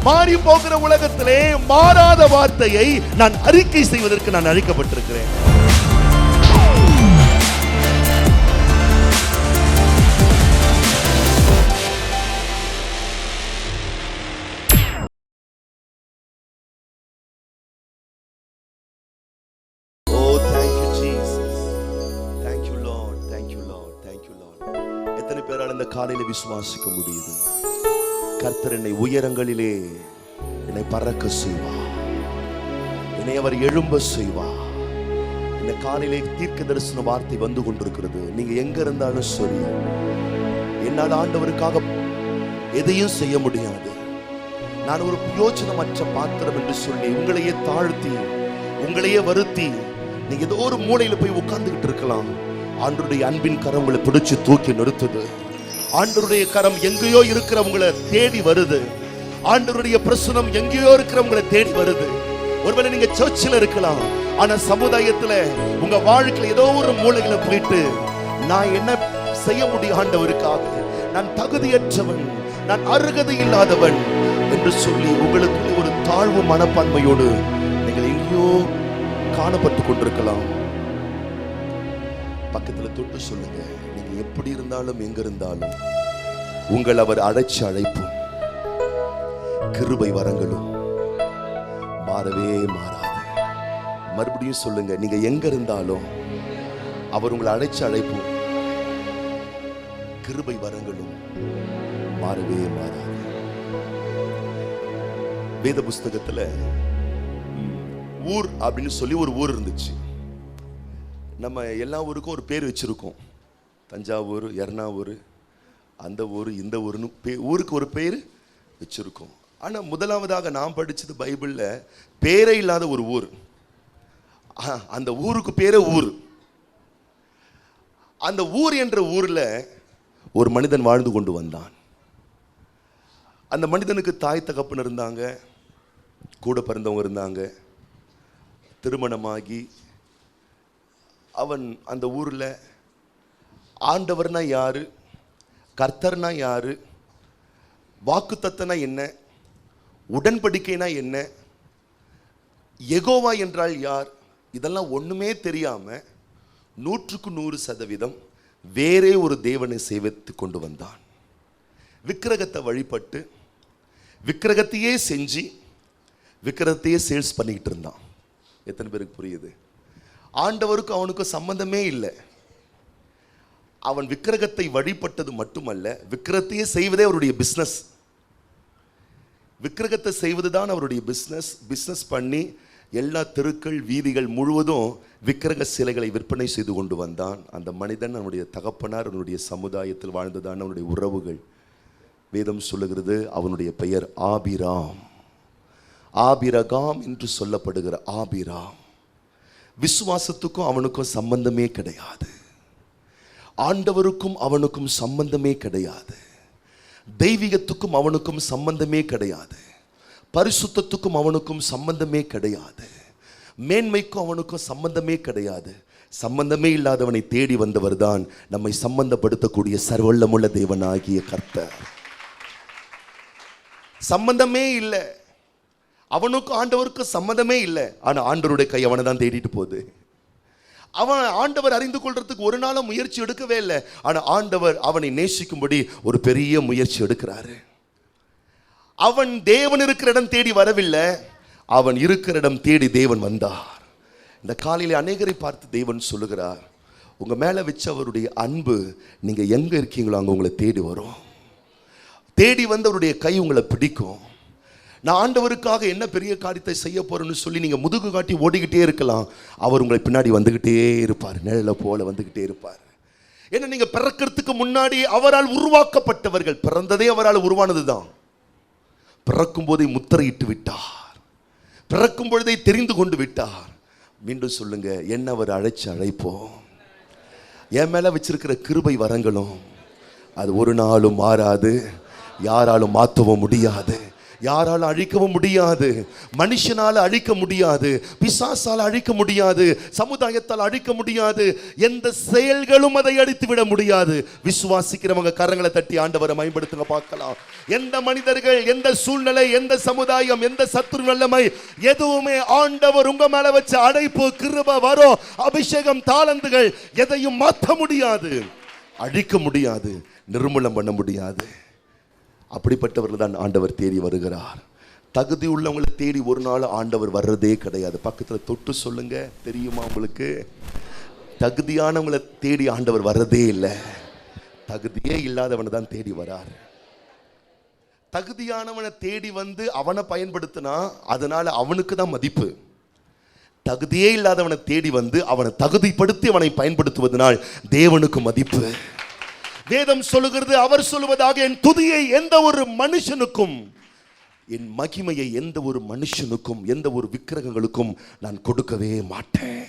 மாறி போகிற உலகத்திலே மாறாத வார்த்தையை நான் அறிக்கை செய்வதற்கு நான் அழைக்கப்பட்டிருக்கிறேன். எத்தனை பேரால் இந்த காலையில விசுவாசிக்க முடியுது? கர்த்தர் என்னை உயரங்களிலே என்னை பறக்க செய்வார், என்னை அவர் எழும்ப செய்வார். இந்த காலையிலே தீர்க்க தரிசன வார்த்தை வந்து கொண்டிருக்கிறது. நீங்க எங்க இருந்தாலும் சரி, என்னால் ஆண்டவருக்காக எதையும் செய்ய முடியாது, நான் ஒரு பிரயோஜனமற்ற பாத்திரம் என்று சொல்லி உங்களையே தாழ்த்தி உங்களையே வருத்தி நீங்க ஏதோ ஒரு மூலையில போய் உட்கார்ந்துகிட்டு இருக்கலாம். ஆண்டவருடைய அன்பின் கரம் உங்களை பிடிச்சு தூக்கி நிறுத்துது. ஆண்டவருடைய கரம் எங்கேயோ இருக்கிறவங்களை தேடி வருது. ஆண்டவருடைய பிரசனம் எங்கேயோ இருக்கிறவங்களை தேடி வருது. ஒருவேளை நீங்க சர்ச்சில் இருக்கலாம், ஆனா சமுதாயத்துல உங்க வாழ்க்கையில ஏதோ ஒரு மூலையில போயிட்டு நான் என்ன செய்ய முடியும் ஆண்டவருக்காக, நான் தகுதியற்றவன், நான் அருகதை இல்லாதவன் என்று சொல்லி உங்களுக்கு ஒரு தாழ்வு மனப்பான்மையோடு நீங்கள் எங்கேயோ காணப்பட்டு கொண்டிருக்கலாம். பக்கத்துல தொட்டு சொல்லுங்க, நீங்க எப்படி இருந்தாலும் எங்க இருந்தாலும் உங்கள் அவர் அழைச்சு அழைப்பும் கிருபை வரங்களும் மாறவே மாறாது. மறுபடியும் சொல்லுங்க, நீங்க எங்க இருந்தாலும் அவர் உங்களை அழைச்சு அழைப்பும் கிருபை வரங்களும் மாறவே மாறாது. வேத புஸ்தகத்துல ஊர் அப்படின்னு சொல்லி ஒரு ஊர் இருந்துச்சு. நம்ம எல்லா ஊருக்கும் ஒரு பேர் வச்சிருக்கோம். தஞ்சாவூர், எர்ணாவூர், அந்த ஊர், இந்த ஊர்னு ஊருக்கு ஒரு பேர் வச்சிருக்கோம். ஆனால் முதலாவதாக நான் படித்தது பைபிளில் பேரே இல்லாத ஒரு ஊர். அந்த ஊருக்கு பேரே ஊர். அந்த ஊர் என்ற ஊரில் ஒரு மனிதன் வாழ்ந்து கொண்டு வந்தான். அந்த மனிதனுக்கு தாய் தகப்பன் இருந்தாங்க, கூட பிறந்தவங்க இருந்தாங்க. திருமணமாகி அவன் அந்த ஊரில் ஆண்டவர்னா யாரு, கர்த்தர்னா யாரு, வாக்குத்தத்தனா என்ன, உடன்படிக்கைனா என்ன, யெகோவா என்றால் யார், இதெல்லாம் ஒன்றுமே தெரியாமல் 100% வேறே ஒரு தேவனை சேவித்து கொண்டு வந்தான். விக்கிரகத்தை வழிபட்டு விக்கிரகத்தையே செஞ்சு விக்கிரகத்தையே சேல்ஸ் பண்ணிக்கிட்டு இருந்தான். எத்தனை பேருக்கு புரியுது? ஆண்டவருக்கும் அவனுக்கும் சம்பந்தமே இல்லை. அவன் விக்கிரகத்தை வழிபட்டது மட்டுமல்ல, விக்கிரகத்தையே செய்வதே அவருடைய பிஸ்னஸ். விக்கிரகத்தை செய்வதுதான் அவருடைய பிஸ்னஸ். பிஸ்னஸ் பண்ணி எல்லா தெருக்கள் வீதிகள் முழுவதும் விக்கிரக சிலைகளை விற்பனை செய்து கொண்டு வந்தான். அந்த மனிதன் அவனுடைய தகப்பனார் அவனுடைய சமுதாயத்தில் வாழ்ந்ததான அவனுடைய உறவுகள். வேதம் சொல்லுகிறது அவனுடைய பெயர் ஆபிராம். ஆபிரகாம் என்று சொல்லப்படுகிற ஆபிராம். விசுவாசத்துக்கும் அவனுக்கும் சம்பந்தமே கிடையாது. ஆண்டவருக்கும் அவனுக்கும் சம்பந்தமே கிடையாது. தெய்வீகத்துக்கும் அவனுக்கும் சம்பந்தமே கிடையாது. பரிசுத்தத்துக்கும் அவனுக்கும் சம்பந்தமே கிடையாது. மேன்மைக்கும் அவனுக்கும் சம்பந்தமே கிடையாது. சம்பந்தமே இல்லாதவனை தேடி வந்தவர் தான் நம்மை சம்பந்தப்படுத்தக்கூடிய சர்வல்லமுள்ள தேவனாகிய கர்த்தர். சம்பந்தமே இல்லை, அவனுக்கும் ஆண்டவருக்கும் சம்மதமே இல்லை. ஆனா ஆண்டவருடைய கை அவனை தான் தேடிட்டு போகுது. அவன் ஆண்டவர் அறிந்து கொள்றதுக்கு ஒரு நாளும் முயற்சி எடுக்கவே இல்லை. ஆனா ஆண்டவர் அவனை நேசிக்கும்படி ஒரு பெரிய முயற்சி எடுக்கிறாரு. அவன் தேவன் இருக்கிற இடம் தேடி வரவில்லை, அவன் இருக்கிற இடம் தேடி தேவன் வந்தார். இந்த காலையில் அநேகரை பார்த்து தேவன் சொல்லுகிறார், உங்க மேல வச்ச அவருடைய அன்பு நீங்க எங்க இருக்கீங்களோ அங்க உங்களை தேடி வரும். தேடி வந்து அவருடைய கை உங்களை பிடிக்கும். நான் ஆண்டவருக்காக என்ன பெரிய காரியத்தை செய்ய போறேன்னு சொல்லி நீங்க முதுகு காட்டி ஓடிக்கிட்டே இருக்கலாம், அவர் உங்களை பின்னாடி வந்துகிட்டே இருப்பார், நிழல போல வந்துகிட்டே இருப்பார். ஏன்னா நீங்க பிறக்கிறதுக்கு முன்னாடி அவரால் உருவாக்கப்பட்டவர்கள். பிறந்ததே அவரால் உருவானதுதான். பிறக்கும் போதே முத்திரையிட்டு விட்டார், பிறக்கும் பொழுதே தெரிந்து கொண்டு விட்டார். மீண்டும் சொல்லுங்க, என்ன அவர் அழைச்சு அழைப்போம். என் மேல வச்சிருக்கிற கிருபை வரங்களும் அது ஒரு நாளும் மாறாது, யாராலும் மாற்றவும் முடியாது. யாரால் அழிக்கவும் முடியாது, மனுஷனால் அழிக்க முடியாது, பிசாசால் அழிக்க முடியாது, சமுதாயத்தால் அழிக்க முடியாது, எந்த செயல்களும் அதை அழித்து விட முடியாது. விசுவாசிக்கிறவங்க கரங்களை தட்டி ஆண்டவரை மேம்படுத்துங்க பார்க்கலாம். எந்த மனிதர்கள், எந்த சூழ்நிலை, எந்த சமுதாயம், எந்த சத்துரு வல்லமை எதுவுமே ஆண்டவர் உங்க மேல வச்ச அடைப்பு, கிருபை, வரம், அபிஷேகம், தாளந்துகள் எதையும் மாற்ற முடியாது, அழிக்க முடியாது, நிர்மூலம் பண்ண முடியாது. அப்படிப்பட்டவர்கள் தான் ஆண்டவர் தேடி வருகிறார். தகுதி உள்ளவங்களை தேடி ஒரு நாள் ஆண்டவர் வர்றதே கிடையாது. பக்கத்தில் தொட்டு சொல்லுங்க, தெரியுமா உங்களுக்கு? தகுதியானவங்களை தேடி ஆண்டவர் வர்றதே இல்லை, தகுதியே இல்லாதவனை தான் தேடி வரார். தகுதியானவனை தேடி வந்து அவனை பயன்படுத்தினா அதனால அவனுக்கு தான் மதிப்பு. தகுதியே இல்லாதவனை தேடி வந்து அவனை தகுதிப்படுத்தி அவனை பயன்படுத்துவதனால் தேவனுக்கு மதிப்பு. வேதம் சொல்லுகிறது, அவர் சொல்லுவதாக, என் துதியை எந்த ஒரு மனுஷனுக்கும், என் மகிமையை எந்த ஒரு மனுஷனுக்கும், எந்த ஒரு விக்கிரகங்களுக்கும் நான் கொடுக்கவே மாட்டேன்.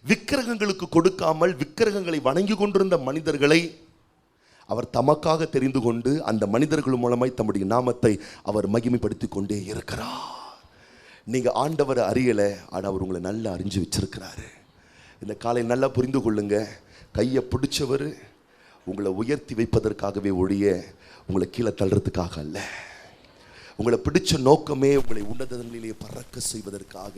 விக்கிரகங்களுக்கு கொடுக்காமல் விக்கிரகங்களை வணங்கி கொண்டிருந்த மனிதர்களை அவர் தமக்காக தெரிந்து கொண்டு அந்த மனிதர்கள் மூலமாய் தம்முடைய நாமத்தை அவர் மகிமைப்படுத்தி கொண்டே இருக்கிறார். நீங்க ஆண்டவரை அறியல, ஆனால் அவர் உங்களை நல்லா அறிஞ்சு வச்சிருக்கிறாரு. இந்த காலை நல்லா புரிந்து கொள்ளுங்க. கையை பிடிச்சவர் உங்களை உயர்த்தி வைப்பதற்காகவே ஒழிய உங்களை கீழே தள்ளுறதுக்காக அல்ல. உங்களை பிடிச்ச நோக்கமே உங்களை உன்னதங்களிலே பறக்க செய்வதற்காக.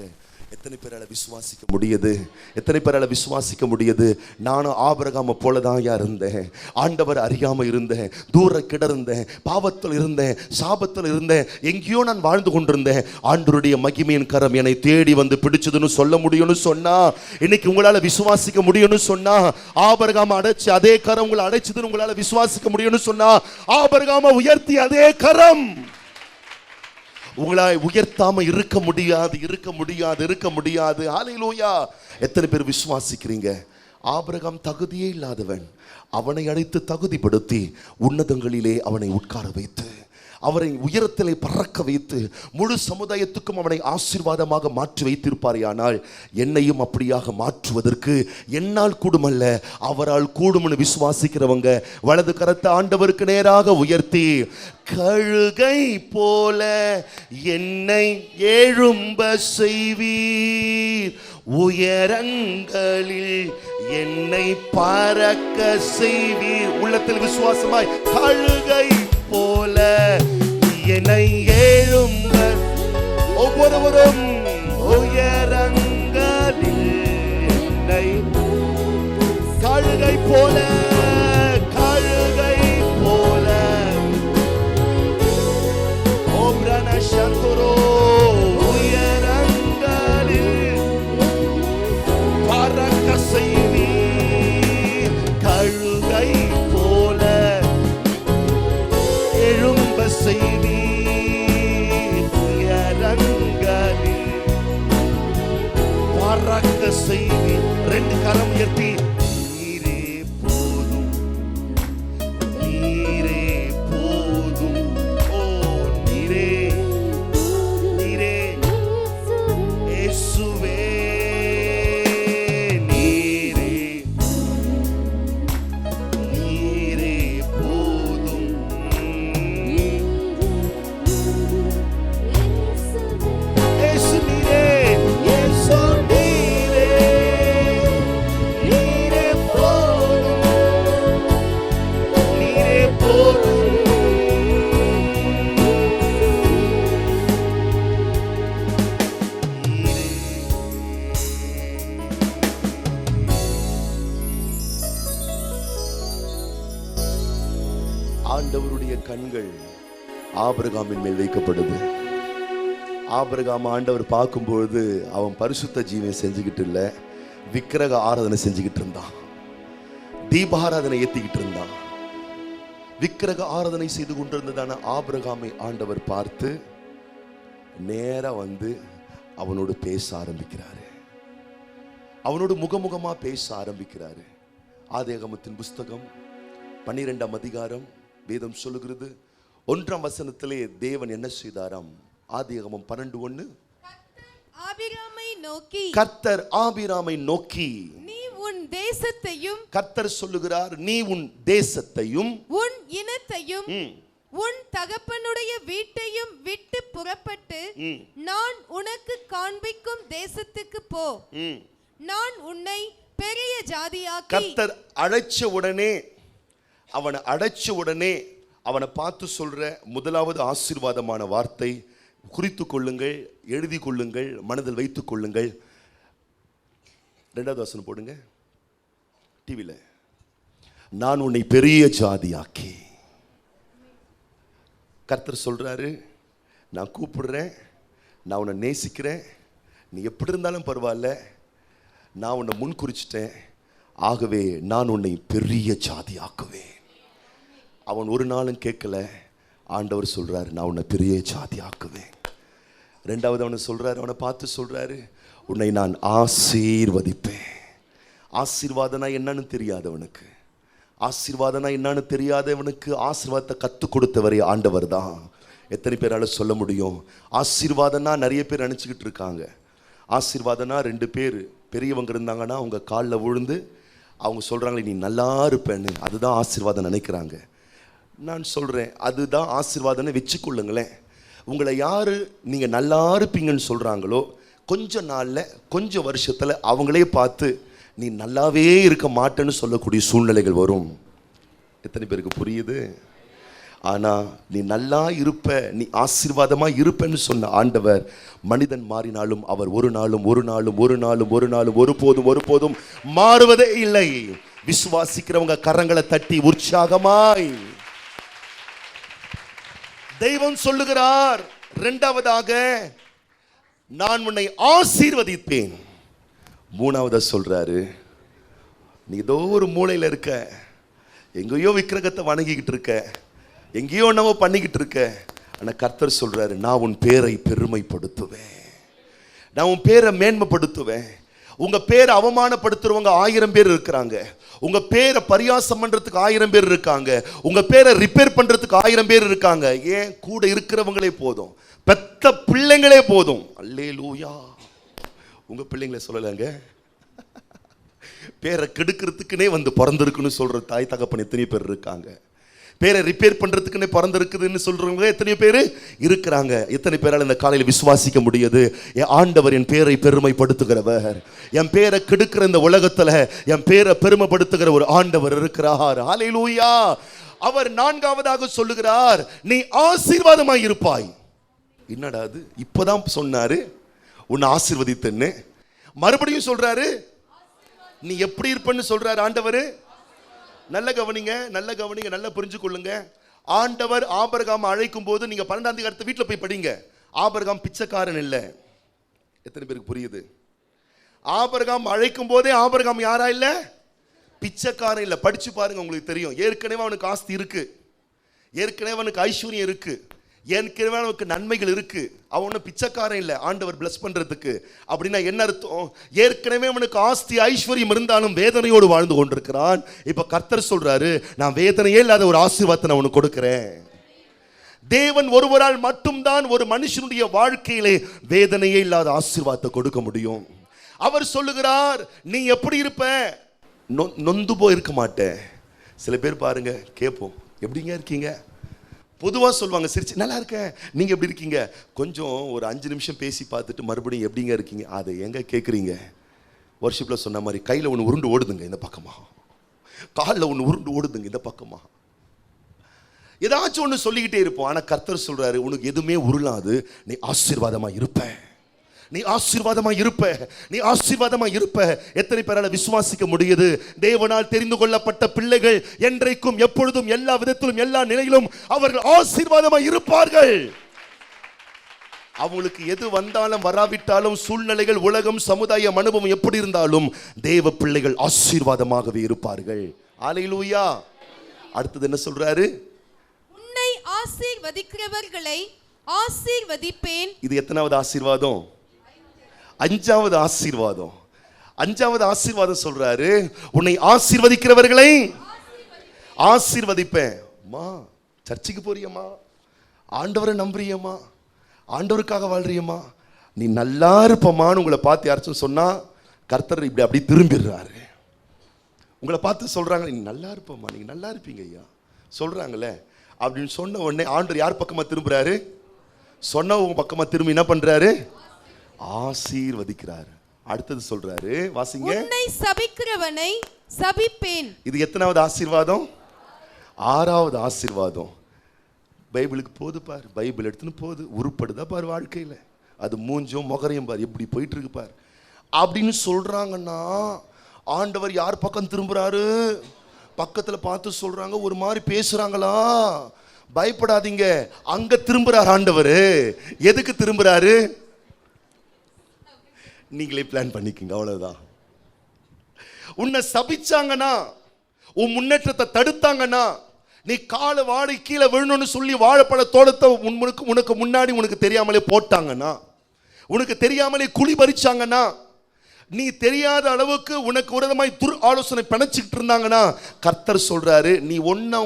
எத்தனை பேரால விசுவாசிக்க முடியுது? எத்தனை பேரால விசுவாசிக்க முடியுது? நானும் ஆபிரகாமை போல தான் இருந்தேன். ஆண்டவர் அறியாம இருந்தேன், தூர கிடந்தேன், பாவத்தில் இருந்தேன், சாபத்தில் இருந்தேன், எங்கேயோ நான் வாழ்ந்து கொண்டிருந்தேன். ஆண்டவருடைய மகிமையின் கரம் என்னை தேடி வந்து பிடிச்சதுன்னு சொல்ல முடியும்னு சொன்னா, இன்னைக்கு உங்களால விசுவாசிக்க முடியும்னு சொன்னா, ஆபிரகாமை அடைச்சு அதே கரம் உங்களை அடைச்சதுன்னு உங்களால விசுவாசிக்க முடியும்னு சொன்னா, ஆபிரகாமை உயர்த்தி அதே கரம் உங்களால் உயர்த்தாம இருக்க முடியாது, இருக்க முடியாது, இருக்க முடியாது. ஹல்லேலூயா! எத்தனை பேர் விசுவாசிக்கிறீங்க? ஆபிரகாம் தகுதியே இல்லாதவன், அவனை அழைத்து தகுதிப்படுத்தி உன்னதங்களிலே அவனை உட்கார வைத்து அவரை உயரத்திலே பறக்க வைத்து முழு சமுதாயத்துக்கும் அவனை ஆசீர்வாதமாக மாற்றி வைத்திருப்பாரே. ஆனால் என்னையும் அப்படியாக மாற்றுவதற்கு என்னால் கூடுமல்ல, அவரால் கூடும்னு விசுவாசிக்கிறவங்க வலது கரத்தை ஆண்டவருக்கு நேராக உயர்த்தி, கழுகை போல என்னை எழும்ப செய்வீர், உயரங்களில் என்னை பறக்க செய்வீர். உள்ளத்தில் விசுவாசமாய், கழுகை போல என்னை எழும்ப, ஒவ்வொருவரும் உயரங்களில் என்னை, கழுகை போல, கழுகை போல, ஓப்ரன சந்தரோ, உயரங்களில் பறக்க செய்வீர், கழுகை போல எழும்ப செய்வீர், உயரங்களில் பறக்க செய்வீர். ரெண்டு கரம் உயர்த்தி, நீரே போதும், நீரே போதும், ஓ நீரே, நீரே இயேசுவே, நீரே, நீரே போதும், இயேசு நீரே, இயேசு நீரே, நீரே போதும், நீரே போதும். ஆண்டவருடைய கண்கள் ஆபிரகாமின் மேல் வைக்கப்படுது. ஆபிரகாம் ஆண்டவர் பார்க்கும்பொழுது அவன் பரிசுத்த ஜீவன் செஞ்சுக்கிட்டு இல்லை, விக்கிரக ஆராதனை செஞ்சுக்கிட்டு இருந்தான், தீபாராதனை ஏத்திக்கிட்டு இருந்தான். விக்கிரக ஆராதனை செய்து கொண்டிருந்ததான ஆபிரகாமை ஆண்டவர் பார்த்து நேரா வந்து அவனோடு பேச ஆரம்பிக்கிறாரு. அவனோடு முகமுகமா பேச ஆரம்பிக்கிறாரு. ஆதியாகமத்தின் புஸ்தகம் 12ஆம் அதிகாரம் வேதம் சொல்லுகிறது 1ஆம் வசனத்திலே தேவன் என்ன செய்தாராம்? ஆதியாகமம் 12:1, ஆபிரகாமை நோக்கி, கர்த்தர் ஆபிரகாமை நோக்கி, நீ உன் தேசத்தையும், கர்த்தர் சொல்லுகிறார், நீ உன் தேசத்தையும் உன் இனத்தையும் உன் தகப்பனுடைய வீட்டையும் விட்டு புறப்பட்டு நான் உனக்கு காண்பிக்கும் தேசத்துக்கு போ. நான் உன்னை பெரிய ஜாதியாக்கி. கர்த்தர் அழைச்ச உடனே அவனை பார்த்து சொல்ற முதலாவது ஆசீர்வாதமான வார்த்தை, குறித்து கொள்ளுங்கள், எழுதி கொள்ளுங்கள், மனதில் வைத்துக் கொள்ளுங்கள். 2வது வசனம் போடுங்க டிவில. நான் உன்னை பெரிய ஜாதியாக்கி. கர்த்தர் சொல்றாரு, நான் கூப்பிடுறேன், நான் உன்னை நேசிக்கிறேன், நீ எப்படி இருந்தாலும் பரவாயில்ல, நான் உன்னை முன் குறிச்சிட்டேன், ஆகவே நான் உன்னை பெரிய ஜாதி ஆக்குவேன். அவன் ஒரு நாளும் கேட்கல. ஆண்டவர் சொல்றாரு, நான் உன்னை பெரிய ஜாதி ஆக்குவேன். 2வது அவனை சொல்றாரு, அவனை பார்த்து சொல்றாரு, உன்னை நான் ஆசீர்வதிப்பேன். ஆசீர்வாதனா என்னன்னு தெரியாதவனுக்கு, ஆசீர்வாதனா என்னன்னு தெரியாதவனுக்கு ஆசீர்வாதத்தை கற்றுக் கொடுத்தவரே ஆண்டவர் தான். எத்தனை பேரால சொல்ல முடியும்? ஆசீர்வாதனா நிறைய பேர் நினச்சிக்கிட்டு இருக்காங்க. ஆசீர்வாதனா 2 பேர் பெரியவங்க இருந்தாங்கன்னா அவங்க காலில் விழுந்து அவங்க சொல்கிறாங்களே நீ நல்லா இருப்பேன்னு, அதுதான் ஆசீர்வாதம் நினைக்கிறாங்க. நான் சொல்கிறேன், அதுதான் ஆசீர்வாதம்னு வச்சுக்கொள்ளுங்களேன். உங்களை யார் நீங்கள் நல்லா இருப்பீங்கன்னு சொல்கிறாங்களோ, கொஞ்ச நாளில் கொஞ்சம் வருஷத்தில் அவங்களே பார்த்து நீ நல்லாவே இருக்க மாட்டேன்னு சொல்லக்கூடிய சூழ்நிலைகள் வரும். எத்தனை பேருக்கு புரியுது? ஆனால் நீ நல்லா இருப்ப, நீ ஆசீர்வாதமாக இருப்பேன்னு சொன்ன ஆண்டவர், மனிதன் மாறினாலும் அவர் ஒரு நாளும் ஒருபோதும் மாறுவதே இல்லை. விசுவாசிக்கிறவங்க கரங்களை தட்டி உற்சாகமாய் தெய்வம் சொல்லுகிறார். 2வதாக நான் உன்னை ஆசீர்வதிப்பேன். 3வது சொல்றாரு, நீ ஏதோ ஒரு மூலையில் இருக்க, எங்கேயோ விக்கிரகத்தை வணங்கிக்கிட்டு இருக்க, எங்கேயோ என்னவோ பண்ணிக்கிட்டு இருக்க. ஆனால் கர்த்தர் சொல்றாரு, நான் உன் பேரை பெருமைப்படுத்துவேன், நான் உன் பேரை மேன்மைப்படுத்துவேன். உங்க பேரை அவமானப்படுத்துறவங்க 1000 பேர் இருக்கிறாங்க, உங்க பேரை பரியாசம் பண்றதுக்கு 1000 பேர் இருக்காங்க, உங்க பேரை ரிப்பேர் பண்றதுக்கு 1000 பேர் இருக்காங்க. ஏன்? கூட இருக்கிறவங்களே போதும், பெத்த பிள்ளைங்களே போதும். அல்லேலூயா. உங்க பிள்ளைங்களை சொல்லலைங்க, பேரை கெடுக்கிறதுக்குனே வந்து பிறந்திருக்குன்னு சொல்ற தாய் தகப்பன் எத்தனை பேர் இருக்காங்க? பேரை ரிப்பேர் பண்றதுக்குன்னே பிறந்திருக்குதுன்னு சொல்றவங்க எத்தனை பேர் இருக்கிறாங்க? எத்தனை பேரால் இந்த காலையில் விசுவாசிக்க முடியுது? என் ஆண்டவர் என் பேரை பெருமைப்படுத்துகிறவர், என் பேரை கெடுக்கிற இந்த உலகத்துல என் பேரை பெருமைப்படுத்துகிற ஒரு ஆண்டவர் இருக்கிறார். ஹல்லேலூயா. அவர் 4வதாக சொல்லுகிறார், நீ ஆசீர்வாதமாய் இருப்பாய். என்னடா அது? இப்பதான் சொன்னாரு உன்னை ஆசீர்வதித்தேன்னு, மறுபடியும் சொல்றாரு நீ எப்படி இருப்பன்னு சொல்றாரு ஆண்டவர். நல்ல கவனிங்க, நல்லா புரிஞ்சு கொள்ளுங்க. ஆண்டவர் ஆபிரகாம் அழைக்கும் போது, நீங்க 12ஆம் அதிகாரத்தை வீட்டில் போய் படிங்க, ஆபிரகாம் பிச்சைக்காரன் இல்லை. எத்தனை பேருக்கு புரியுது? ஆபிரகாம் அழைக்கும் போதே ஆபிரகாம் யாரா இல்லை? பிச்சைக்காரன் இல்லை. படிச்சு பாருங்க, உங்களுக்கு தெரியும். ஏற்கனவே அவனுக்கு ஆஸ்தி இருக்கு, ஏற்கனவே அவனுக்கு ஐஸ்வர்யம் இருக்கு, ஏற்கனவே அவனுக்கு நன்மைகள் இருக்கு. அவனு பிச்சைக்காரன் இல்லை ஆண்டவர் பிளஸ் பண்றதுக்கு. அப்படின்னா என்ன அர்த்தம்? ஏற்கனவே அவனுக்கு ஆஸ்தி ஐஸ்வர்யம் இருந்தாலும் வேதனையோடு வாழ்ந்து கொண்டிருக்கிறான். இப்ப கர்த்தர் சொல்றாரு, நான் வேதனையே இல்லாத ஒரு ஆசீர்வாதத்தை நான் உனக்கு கொடுக்கிறேன். தேவன் ஒருவரால் மட்டும்தான் ஒரு மனுஷனுடைய வாழ்க்கையிலே வேதனையே இல்லாத ஆசீர்வாதத்தை கொடுக்க முடியும். அவர் சொல்லுகிறார், நீ எப்படி இருப்ப? நொந்து போய் இருக்க மாட்டேன். சில பேர் பாருங்க, கேட்போம், எப்படிங்க இருக்கீங்க? பொதுவாக சொல்லுவாங்க சிரிச்சு, நல்லா இருக்கேன். நீங்கள் எப்படி இருக்கீங்க? கொஞ்சம் ஒரு 5 நிமிஷம் பேசி பார்த்துட்டு மறுபடியும் எப்படிங்க இருக்கீங்க? அதை எங்கே கேட்குறீங்க? வர்ஷிப்பில் சொன்ன மாதிரி கையில் ஒன்று உருண்டு ஓடுதுங்க இந்த பக்கமா, காலில் ஒன்று உருண்டு ஓடுதுங்க இந்த பக்கமா, ஏதாச்சும் ஒன்று சொல்லிக்கிட்டே இருப்போம். ஆனால் கர்த்தர் சொல்கிறாரு, உனக்கு எதுவுமே உருளாது, நீ ஆசீர்வாதமாக இருப்ப, நீ ஆசீர்வாதமா இருப்ப, நீ ஆசீர்வாதமா இருப்ப. எத்தனை பேரால விசுவாசிக்க முடியுது? தேவனால் தெரிந்து கொள்ளப்பட்ட பிள்ளைகள் என்றைக்கும் எப்பொழுதும் எல்லா விதத்திலும் எல்லா நிலையிலும் அவர்கள் ஆசீர்வாதமா இருப்பார்கள். அவங்களுக்கு எது வந்தாலும் வராவிட்டாலும், சூழ்நிலைகள், உலகம், சமுதாயம், அனுபவம் எப்படி இருந்தாலும் தேவ பிள்ளைகள் ஆசீர்வாதமாகவே இருப்பார்கள். அல்லேலூயா. அடுத்தது என்ன சொல்றாரு? உன்னை ஆசீர்வதிக்கிறவர்களை ஆசீர்வதிப்பேன். இது எத்தனாவது ஆசீர்வாதம்? 5வது ஆசீர்வாதம். 5வது ஆசீர்வாதம் சொல்றாரு, உன்னை ஆசீர்வதிக்கிறவர்களை ஆசீர்வதிப்பேன். அம்மா, சர்ச்சுக்கு போறியம்மா, ஆண்டவரை நம்புறியம்மா, ஆண்டவருக்காக வாழ்றியம்மா, நீ நல்லா இருப்பமான்னு உங்களை பார்த்து யாராச்சும் சொன்னா கர்த்தர் இப்படி அப்படி திரும்பிடுறாரு. உங்களை பார்த்து சொல்றாங்க, நீ நல்லா இருப்பம்மா, நீங்க நல்லா இருப்பீங்க ஐயா சொல்றாங்களே. அப்படின்னு சொன்ன உடனே ஆண்டவர் யார் பக்கமா திரும்புறாரு? சொன்னவங்க பக்கமா திரும்பி என்ன பண்றாரு? ஆசீர்வதிக்கிறாரு. அடுத்தது சொல்றாரு, வாசிங்க. உன்னை சபிக்கிறவனை சபிப்பேன். இது எத்தனாவது ஆசீர்வாதம்? 6வது ஆசீர்வாதம். பைபிளுக்கு போது பாரு, பைபிள் எடுத்துன்னு போது, உருப்படுதா பாரு வாழ்க்கையில. அது மூஞ்சும் முகரையும் பாரு எப்படி போயிட்டு இருக்கு பாரு அப்படின்னு சொல்றாங்கன்னா, ஆண்டவர் யார் பக்கம் திரும்புறாரு? பக்கத்துல பார்த்து சொல்றாங்க, ஒரு மாதிரி பேசுறாங்களா? பயப்படாதீங்க, அங்க திரும்புறாரு ஆண்டவர். எதுக்கு திரும்புறாரு? நீங்களே பிளான் பண்ணிக்கங்க, அவ்வளவுதான். உன்னை சபிச்சாங்கன்னா, உன் முன்னேற்றத்தை தடுத்தாங்கன்னா, நீ காலை வாடி கீழே விழணும்னு சொல்லி வாழைப்பழ தோட்டத்தை உனக்கு முன்னாடி உனக்கு தெரியாமலே போட்டாங்கன்னா, உனக்கு தெரியாமலே குழி பறிச்சாங்கன்னா, நீ தெரியாத அளவுக்கு உனக்கு விரோதமாய் துர் ஆலோசனை பிணைச்சிக்கிட்டு இருந்தாங்கன்னா, கர்த்தர் சொல்றாரு, நீ ஒன்னு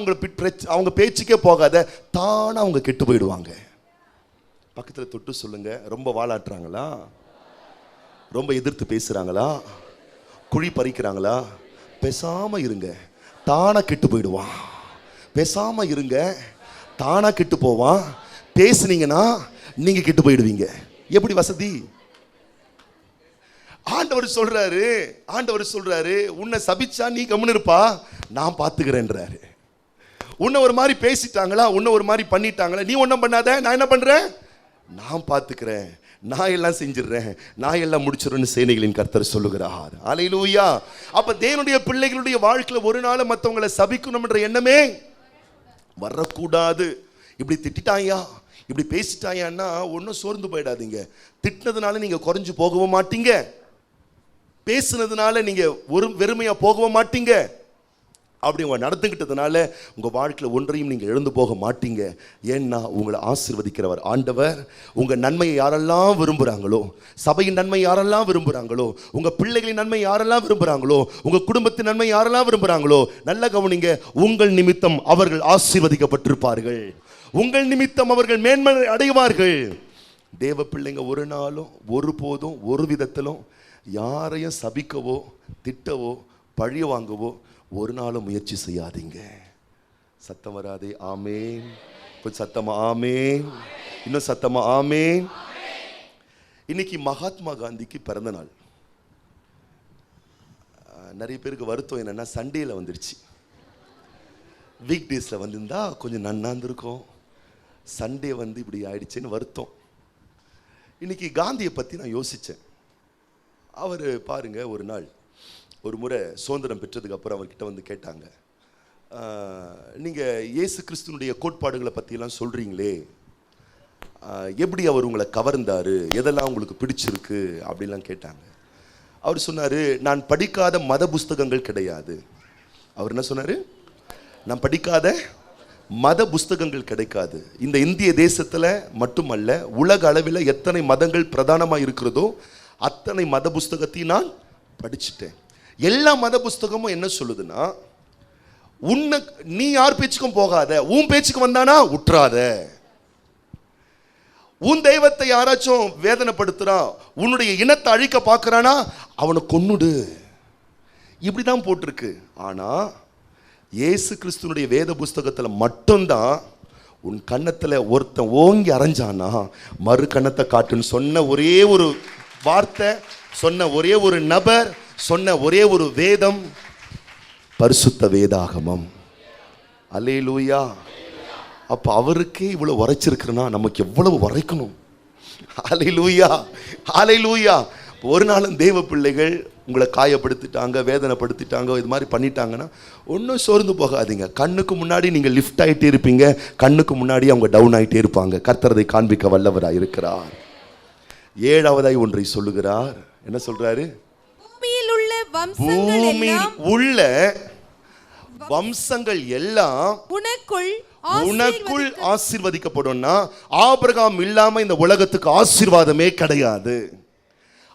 அவங்க பேச்சுக்கே போகாத, தானா அவங்க கெட்டு போயிடுவாங்க. பக்கத்துல தொட்டு சொல்லுங்க, ரொம்ப வாலாட்டுறாங்களா? ரொம்ப எதிர்த்து பேசுறாங்களா? குழி பறிக்கிறாங்களா? பேசாம இருங்க, தானா கெட்டு போயிடுவான். பேசாம இருங்க, தானா கெட்டு போவான். பேசுனீங்கன்னா நீங்க கெட்டு போயிடுவீங்க. எப்படி வசதி? ஆண்டவர் சொல்றாரு, உன்னை சபிச்சா நீ கம்முன்னு இருப்பா, நான் பார்த்துக்கிறேன்றாரு. உன்னை ஒரு மாதிரி பேசிட்டாங்களா, உன்னை ஒரு மாதிரி பண்ணிட்டாங்களா, நீ ஒன்றும் பண்ணாத, நான் என்ன பண்றேன்? நான் பார்த்துக்கிறேன், நான் எல்லாம் செஞ்சிடறேன், நான் எல்லாம் முடிச்சிடுறேன்னு சேனைகளின் கர்த்தர் சொல்லுகிறார். அல்லேலூயா. அப்ப தேவனுடைய பிள்ளைகளுடைய வாழ்க்கையில ஒரு நாள் மற்றவங்களை சபிக்கணும் என்ற எண்ணமே வரக்கூடாது. இப்படி திட்டாயா, இப்படி பேசிட்டாயான்னா ஒன்றும் சோர்ந்து போயிடாதீங்க. திட்டினதுனால நீங்க குறைஞ்சு போகவும் மாட்டீங்க, பேசுனதுனால நீங்க ஒரு வெறுமையா போகவும் மாட்டீங்க. அப்படி உங்க நடந்துகிட்டதுனால உங்க வாழ்க்கையில ஒன்றையும் நீங்க எழுந்து போக மாட்டீங்க. ஏன்னா உங்களை ஆசீர்வதிக்கிறவர் ஆண்டவர். உங்க நன்மையை யாரெல்லாம் விரும்புறாங்களோ, சபையின் நன்மை யாரெல்லாம் விரும்புறாங்களோ, உங்க பிள்ளைகளின் நன்மை யாரெல்லாம் விரும்புறாங்களோ, உங்க குடும்பத்தின் நன்மை யாரெல்லாம் விரும்புறாங்களோ, நல்ல கவனிங்க, உங்கள் நிமித்தம் அவர்கள் ஆசீர்வதிக்கப்பட்டிருப்பார்கள். உங்கள் நிமித்தம் அவர்கள் மேன்மை அடைவார்கள். தேவ பிள்ளைங்க ஒரு நாளும் ஒருபோதும் ஒரு விதத்திலும் யாரையும் சபிக்கவோ திட்டவோ பழிய வாங்கவோ ஒரு நாளும் முயற்சி செய்யாதீங்க. சத்தம் வராதே? ஆமேன். கொஞ்சம் சத்தமா ஆமேன், இன்னும் சத்தமா ஆமேன். இன்னைக்கு மகாத்மா காந்திக்கு பிறந்த நாள். நிறைய பேருக்கு வருத்தம் என்னன்னா, சண்டேல வந்துருச்சு. வீக் டேஸ்ல வந்திருந்தா கொஞ்சம் நன்னாந்திருக்கும். சண்டே வந்து இப்படி ஆயிடுச்சுன்னு வருத்தம். இன்னைக்கு காந்தியை பத்தி நான் யோசிச்சேன். அவர் பாருங்க, ஒரு நாள் ஒரு முறை சுதந்திரம் பெற்றதுக்கு அப்புறம் அவர்கிட்ட வந்து கேட்டாங்க, நீங்கள் இயேசு கிறிஸ்துனுடைய கோட்பாடுகளை பற்றியெல்லாம் சொல்கிறீங்களே, எப்படி அவர் உங்களை கவர்ந்தார், எதெல்லாம் உங்களுக்கு பிடிச்சிருக்கு அப்படிலாம் கேட்டாங்க. அவர் சொன்னார், நான் படிக்காத மத புஸ்தகங்கள் கிடையாது. அவர் என்ன சொன்னார்? நான் படிக்காத மத புஸ்தகங்கள் கிடைக்காது. இந்த இந்திய தேசத்தில் மட்டுமல்ல, உலக அளவில் எத்தனை மதங்கள் பிரதானமாக இருக்கிறதோ அத்தனை மத புஸ்தகத்தையும் நான் படிச்சுட்டேன். எல்லா மத புஸ்தகமும் என்ன சொல்லுதுன்னா, நீ யார் பேச்சுக்கும் போகாத, உன் பேச்சுக்கு வந்தானா உற்றாத. உன் தெய்வத்தை யாராச்சும் வேதனைப்படுத்துறான், உன்னுடைய இனத்தை அழிக்க பார்க்கறானா அவனை கொன்னுடு. இப்படிதான் போட்டிருக்கு. ஆனா இயேசு கிறிஸ்துனுடைய வேத புஸ்தகத்துல மட்டும்தான், உன் கன்னத்துல ஒருத்தன் ஓங்கி அரைஞ்சானா மறு கன்னத்தை காட்டுன்னு சொன்ன ஒரே ஒரு வார்த்தை, சொன்ன ஒரே ஒரு நபர், சொன்ன ஒரே ஒரு வேதம் பரிசுத்த வேதாகமம். அல்லேலூயா. அப்ப அவருக்கே இவ்வளவு வரைச்சிருக்கிறனா நமக்கு எவ்வளவு வரைக்கணும்? அல்லேலூயா, அல்லேலூயா. ஒரு நாளும் தேவ பிள்ளைகள் உங்களை காயப்படுத்திட்டாங்க, வேதனைப்படுத்திட்டாங்க, இது மாதிரி பண்ணிட்டாங்கன்னா ஒன்றும் சோர்ந்து போகாதீங்க. கண்ணுக்கு முன்னாடி நீங்கள் லிஃப்ட் ஆகிட்டே இருப்பீங்க, கண்ணுக்கு முன்னாடி அவங்க டவுன் ஆகிட்டே இருப்பாங்க. கர்த்தரை காண்பிக்க வல்லவராக இருக்கிறார். 7வதாய் ஒன்றை சொல்லுகிறார். என்ன சொல்றாரு? பூமியில் உள்ள வம்சங்கள் எல்லாம் உனக்குள் ஆசீர்வதிக்கப்படும்னா, ஆபிரகாம் இல்லாம இந்த உலகத்துக்கு ஆசீர்வாதமே கிடையாது.